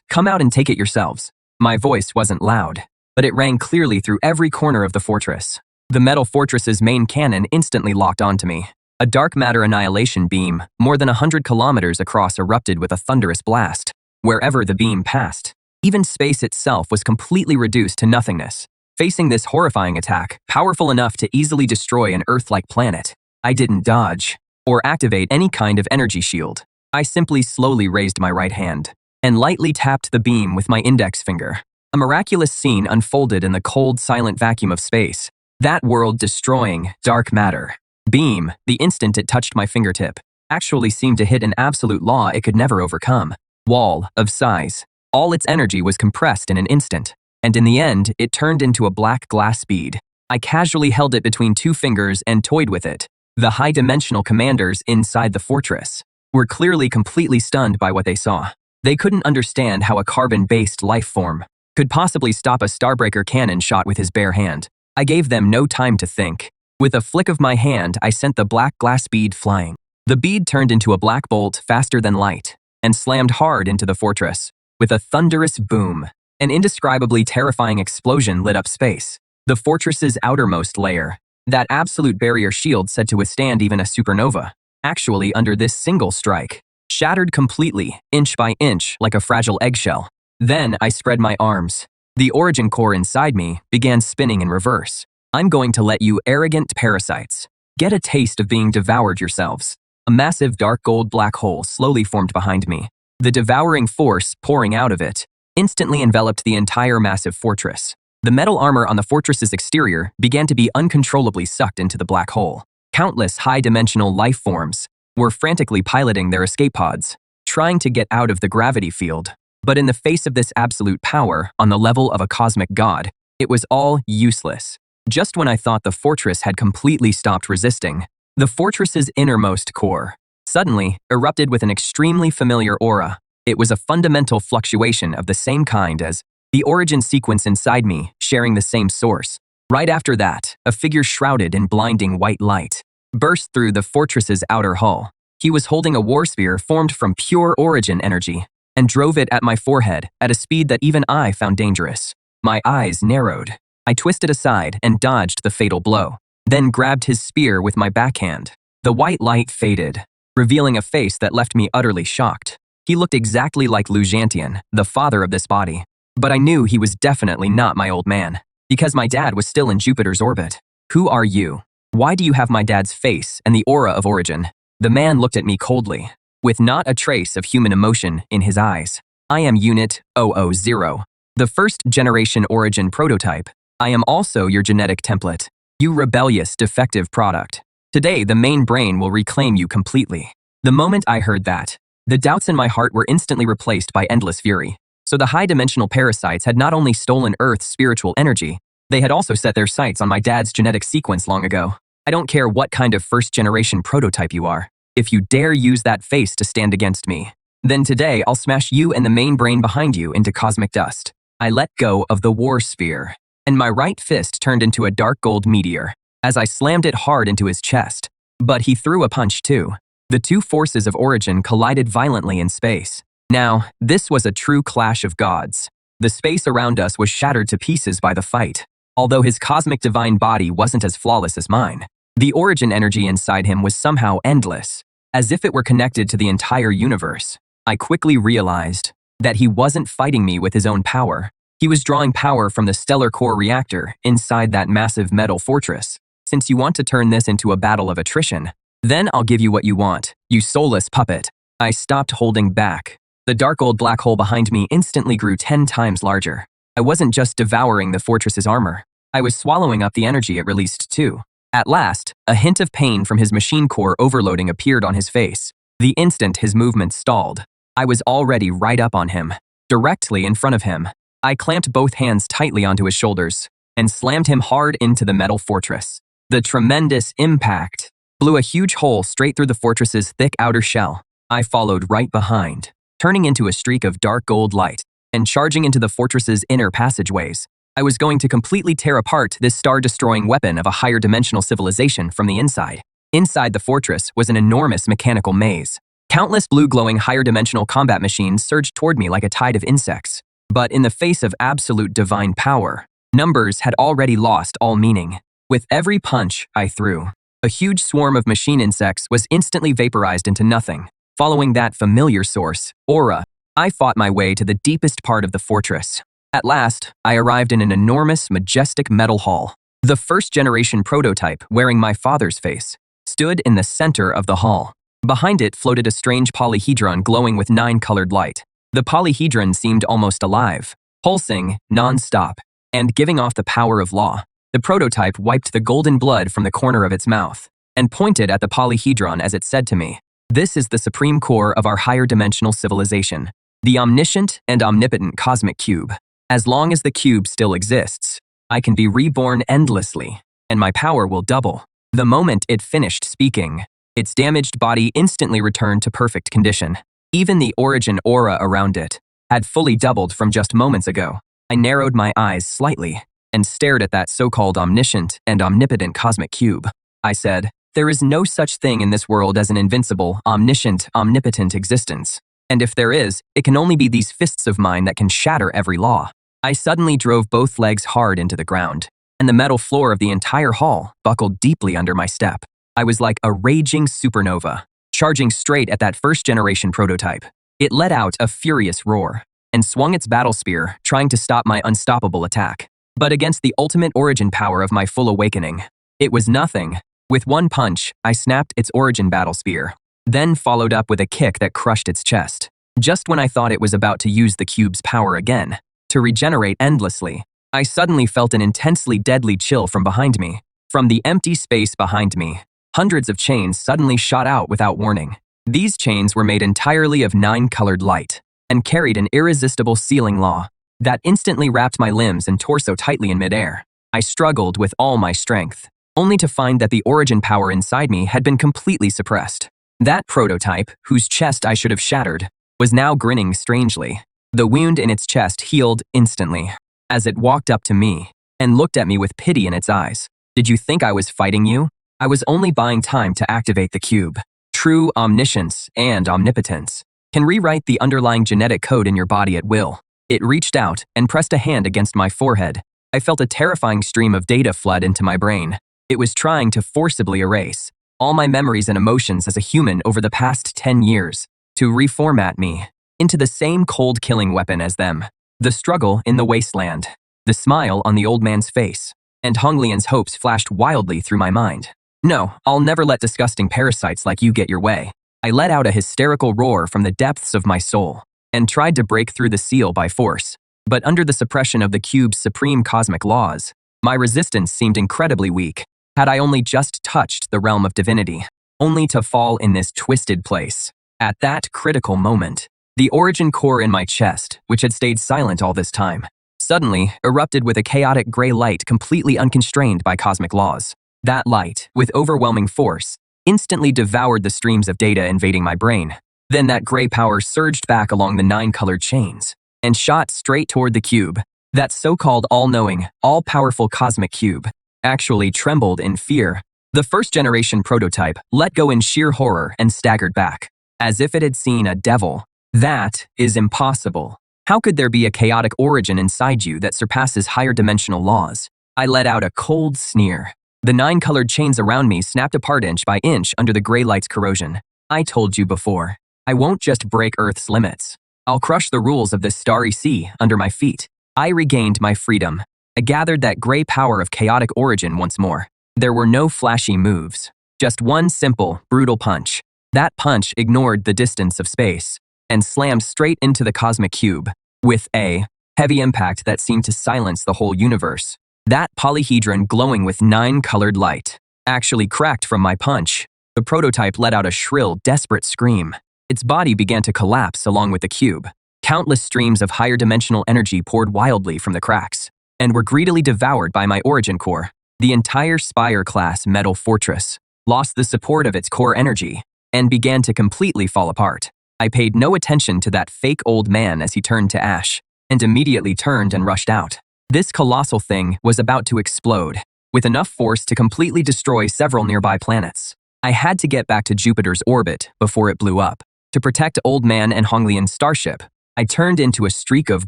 S1: come out and take it yourselves." My voice wasn't loud, but it rang clearly through every corner of the fortress. The metal fortress's main cannon instantly locked onto me. A dark matter annihilation beam, more than 100 kilometers across, erupted with a thunderous blast. Wherever the beam passed, even space itself was completely reduced to nothingness. Facing this horrifying attack, powerful enough to easily destroy an Earth-like planet, I didn't dodge or activate any kind of energy shield. I simply slowly raised my right hand and lightly tapped the beam with my index finger. A miraculous scene unfolded in the cold, silent vacuum of space. That world-destroying, dark matter beam, the instant it touched my fingertip, actually seemed to hit an absolute law it could never overcome. Wall of size. All its energy was compressed in an instant, and in the end, it turned into a black glass bead. I casually held it between two fingers and toyed with it. The high-dimensional commanders inside the fortress were clearly completely stunned by what they saw. They couldn't understand how a carbon-based life form could possibly stop a Starbreaker cannon shot with his bare hand. I gave them no time to think. With a flick of my hand, I sent the black glass bead flying. The bead turned into a black bolt faster than light and slammed hard into the fortress. With a thunderous boom, an indescribably terrifying explosion lit up space. The fortress's outermost layer, that absolute barrier shield said to withstand even a supernova, actually under this single strike, shattered completely, inch by inch, like a fragile eggshell. Then I spread my arms. The origin core inside me began spinning in reverse. "I'm going to let you arrogant parasites get a taste of being devoured yourselves." A massive dark gold black hole slowly formed behind me. The devouring force pouring out of it instantly enveloped the entire massive fortress. The metal armor on the fortress's exterior began to be uncontrollably sucked into the black hole. Countless high-dimensional life forms were frantically piloting their escape pods, trying to get out of the gravity field. But in the face of this absolute power, on the level of a cosmic god, it was all useless. Just when I thought the fortress had completely stopped resisting, the fortress's innermost core suddenly erupted with an extremely familiar aura. It was a fundamental fluctuation of the same kind as the origin sequence inside me, sharing the same source. Right after that, a figure shrouded in blinding white light burst through the fortress's outer hull. He was holding a war spear formed from pure origin energy and drove it at my forehead at a speed that even I found dangerous. My eyes narrowed. I twisted aside and dodged the fatal blow, then grabbed his spear with my backhand. The white light faded, revealing a face that left me utterly shocked. He looked exactly like Lujantian, the father of this body. But I knew he was definitely not my old man, because my dad was still in Jupiter's orbit. "Who are you? Why do you have my dad's face and the aura of origin?" The man looked at me coldly. with not a trace of human emotion in his eyes. I am Unit 000, the first-generation origin prototype. I am also your genetic template. You rebellious, defective product. Today, the main brain will reclaim you completely. The moment I heard that, the doubts in my heart were instantly replaced by endless fury. So the high-dimensional parasites had not only stolen Earth's spiritual energy, they had also set their sights on my dad's genetic sequence long ago. I don't care what kind of first-generation prototype you are. If you dare use that face to stand against me, then today I'll smash you and the main brain behind you into cosmic dust. I let go of the war sphere, and my right fist turned into a dark gold meteor as I slammed it hard into his chest. But he threw a punch too. The two forces of origin collided violently in space. Now, this was a true clash of gods. The space around us was shattered to pieces by the fight. Although his cosmic divine body wasn't as flawless as mine, the origin energy inside him was somehow endless, as if it were connected to the entire universe. I quickly realized that he wasn't fighting me with his own power. He was drawing power from the stellar core reactor inside that massive metal fortress. Since you want to turn this into a battle of attrition, then I'll give you what you want, you soulless puppet. I stopped holding back. The dark old black hole behind me instantly grew 10 times larger. I wasn't just devouring the fortress's armor. I was swallowing up the energy it released too. At last, a hint of pain from his machine core overloading appeared on his face. The instant his movement stalled, I was already right up on him, directly in front of him. I clamped both hands tightly onto his shoulders and slammed him hard into the metal fortress. The tremendous impact blew a huge hole straight through the fortress's thick outer shell. I followed right behind, turning into a streak of dark gold light and charging into the fortress's inner passageways. I was going to completely tear apart this star-destroying weapon of a higher dimensional civilization from the inside. Inside the fortress was an enormous mechanical maze. Countless blue-glowing higher-dimensional combat machines surged toward me like a tide of insects. But in the face of absolute divine power, numbers had already lost all meaning. With every punch I threw, a huge swarm of machine insects was instantly vaporized into nothing. Following that familiar source, aura, I fought my way to the deepest part of the fortress. At last, I arrived in an enormous, majestic metal hall. The first-generation prototype, wearing my father's face, stood in the center of the hall. Behind it floated a strange polyhedron glowing with 9-colored light. The polyhedron seemed almost alive, pulsing non-stop, and giving off the power of law. The prototype wiped the golden blood from the corner of its mouth and pointed at the polyhedron as it said to me, "This is the supreme core of our higher dimensional civilization, the omniscient and omnipotent cosmic cube. As long as the cube still exists, I can be reborn endlessly, and my power will double." The moment it finished speaking, its damaged body instantly returned to perfect condition. Even the origin aura around it had fully doubled from just moments ago. I narrowed my eyes slightly and stared at that so-called omniscient and omnipotent cosmic cube. I said, "There is no such thing in this world as an invincible, omniscient, omnipotent existence. And if there is, it can only be these fists of mine that can shatter every law." I suddenly drove both legs hard into the ground, and the metal floor of the entire hall buckled deeply under my step. I was like a raging supernova, charging straight at that first-generation prototype. It let out a furious roar and swung its battle spear, trying to stop my unstoppable attack. But against the ultimate origin power of my full awakening, it was nothing. With one punch, I snapped its origin battle spear, then followed up with a kick that crushed its chest. Just when I thought it was about to use the cube's power again, to regenerate endlessly, I suddenly felt an intensely deadly chill from behind me. From the empty space behind me, hundreds of chains suddenly shot out without warning. These chains were made entirely of 9-colored light and carried an irresistible sealing law that instantly wrapped my limbs and torso tightly in midair. I struggled with all my strength, only to find that the origin power inside me had been completely suppressed. That prototype, whose chest I should have shattered, was now grinning strangely. The wound in its chest healed instantly as it walked up to me and looked at me with pity in its eyes. "Did you think I was fighting you? I was only buying time to activate the cube. True omniscience and omnipotence can rewrite the underlying genetic code in your body at will." It reached out and pressed a hand against my forehead. I felt a terrifying stream of data flood into my brain. It was trying to forcibly erase all my memories and emotions as a human over the past 10 years, to reformat me into the same cold killing weapon as them. The struggle in the wasteland, the smile on the old man's face, and Honglian's hopes flashed wildly through my mind. "No, I'll never let disgusting parasites like you get your way. I let out a hysterical roar from the depths of my soul and tried to break through the seal by force. But under the suppression of the cube's supreme cosmic laws, my resistance seemed incredibly weak. Had I only just touched the realm of divinity, only to fall in this twisted place. At that critical moment, the origin core in my chest, which had stayed silent all this time, suddenly erupted with a chaotic gray light completely unconstrained by cosmic laws. That light, with overwhelming force, instantly devoured the streams of data invading my brain. Then that gray power surged back along the 9-colored chains and shot straight toward the cube. That so-called all-knowing, all-powerful cosmic cube actually trembled in fear. The first-generation prototype let go in sheer horror and staggered back, as if it had seen a devil. That is impossible. How could there be a chaotic origin inside you that surpasses higher dimensional laws? I let out a cold sneer. The 9-colored chains around me snapped apart inch by inch under the gray light's corrosion. I told you before, I won't just break Earth's limits. I'll crush the rules of this starry sea under my feet. I regained my freedom. I gathered that gray power of chaotic origin once more. There were no flashy moves, just one simple, brutal punch. That punch ignored the distance of space and slammed straight into the cosmic cube with a heavy impact that seemed to silence the whole universe. That polyhedron glowing with 9-colored light actually cracked from my punch. The prototype let out a shrill, desperate scream. Its body began to collapse along with the cube. Countless streams of higher dimensional energy poured wildly from the cracks and were greedily devoured by my origin core. The entire Spire-class metal fortress lost the support of its core energy and began to completely fall apart. I paid no attention to that fake old man as he turned to ash and immediately turned and rushed out. This colossal thing was about to explode, with enough force to completely destroy several nearby planets. I had to get back to Jupiter's orbit before it blew up. To protect Old Man and Honglian's starship, I turned into a streak of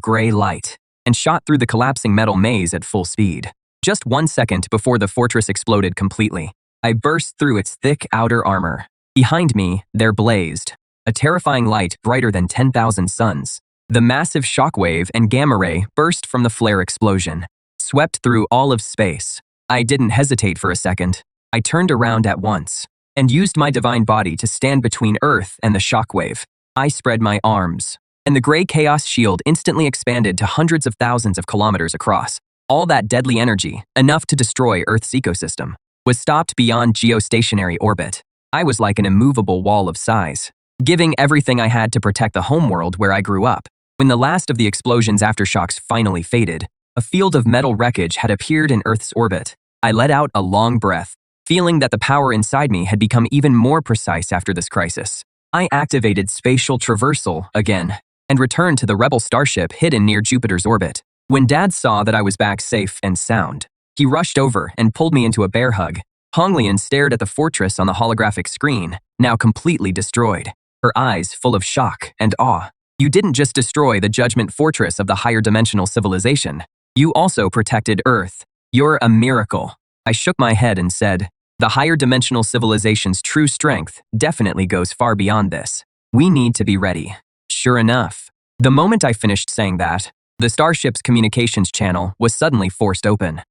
S1: gray light and shot through the collapsing metal maze at full speed. Just 1 second before the fortress exploded completely, I burst through its thick outer armor. Behind me, there blazed a terrifying light brighter than 10,000 suns. The massive shockwave and gamma ray burst from the flare explosion, swept through all of space. I didn't hesitate for a second. I turned around at once and used my divine body to stand between Earth and the shockwave. I spread my arms, and the gray chaos shield instantly expanded to hundreds of thousands of kilometers across. All that deadly energy, enough to destroy Earth's ecosystem, was stopped beyond geostationary orbit. I was like an immovable wall of size, giving everything I had to protect the homeworld where I grew up. When the last of the explosion's aftershocks finally faded, a field of metal wreckage had appeared in Earth's orbit. I let out a long breath, feeling that the power inside me had become even more precise after this crisis. I activated spatial traversal again and returned to the rebel starship hidden near Jupiter's orbit. When Dad saw that I was back safe and sound, he rushed over and pulled me into a bear hug. Honglian stared at the fortress on the holographic screen, now completely destroyed, her eyes full of shock and awe. You didn't just destroy the judgment fortress of the higher dimensional civilization. You also protected Earth. You're a miracle. I shook my head and said, the higher dimensional civilization's true strength definitely goes far beyond this. We need to be ready. Sure enough, the moment I finished saying that, the starship's communications channel was suddenly forced open.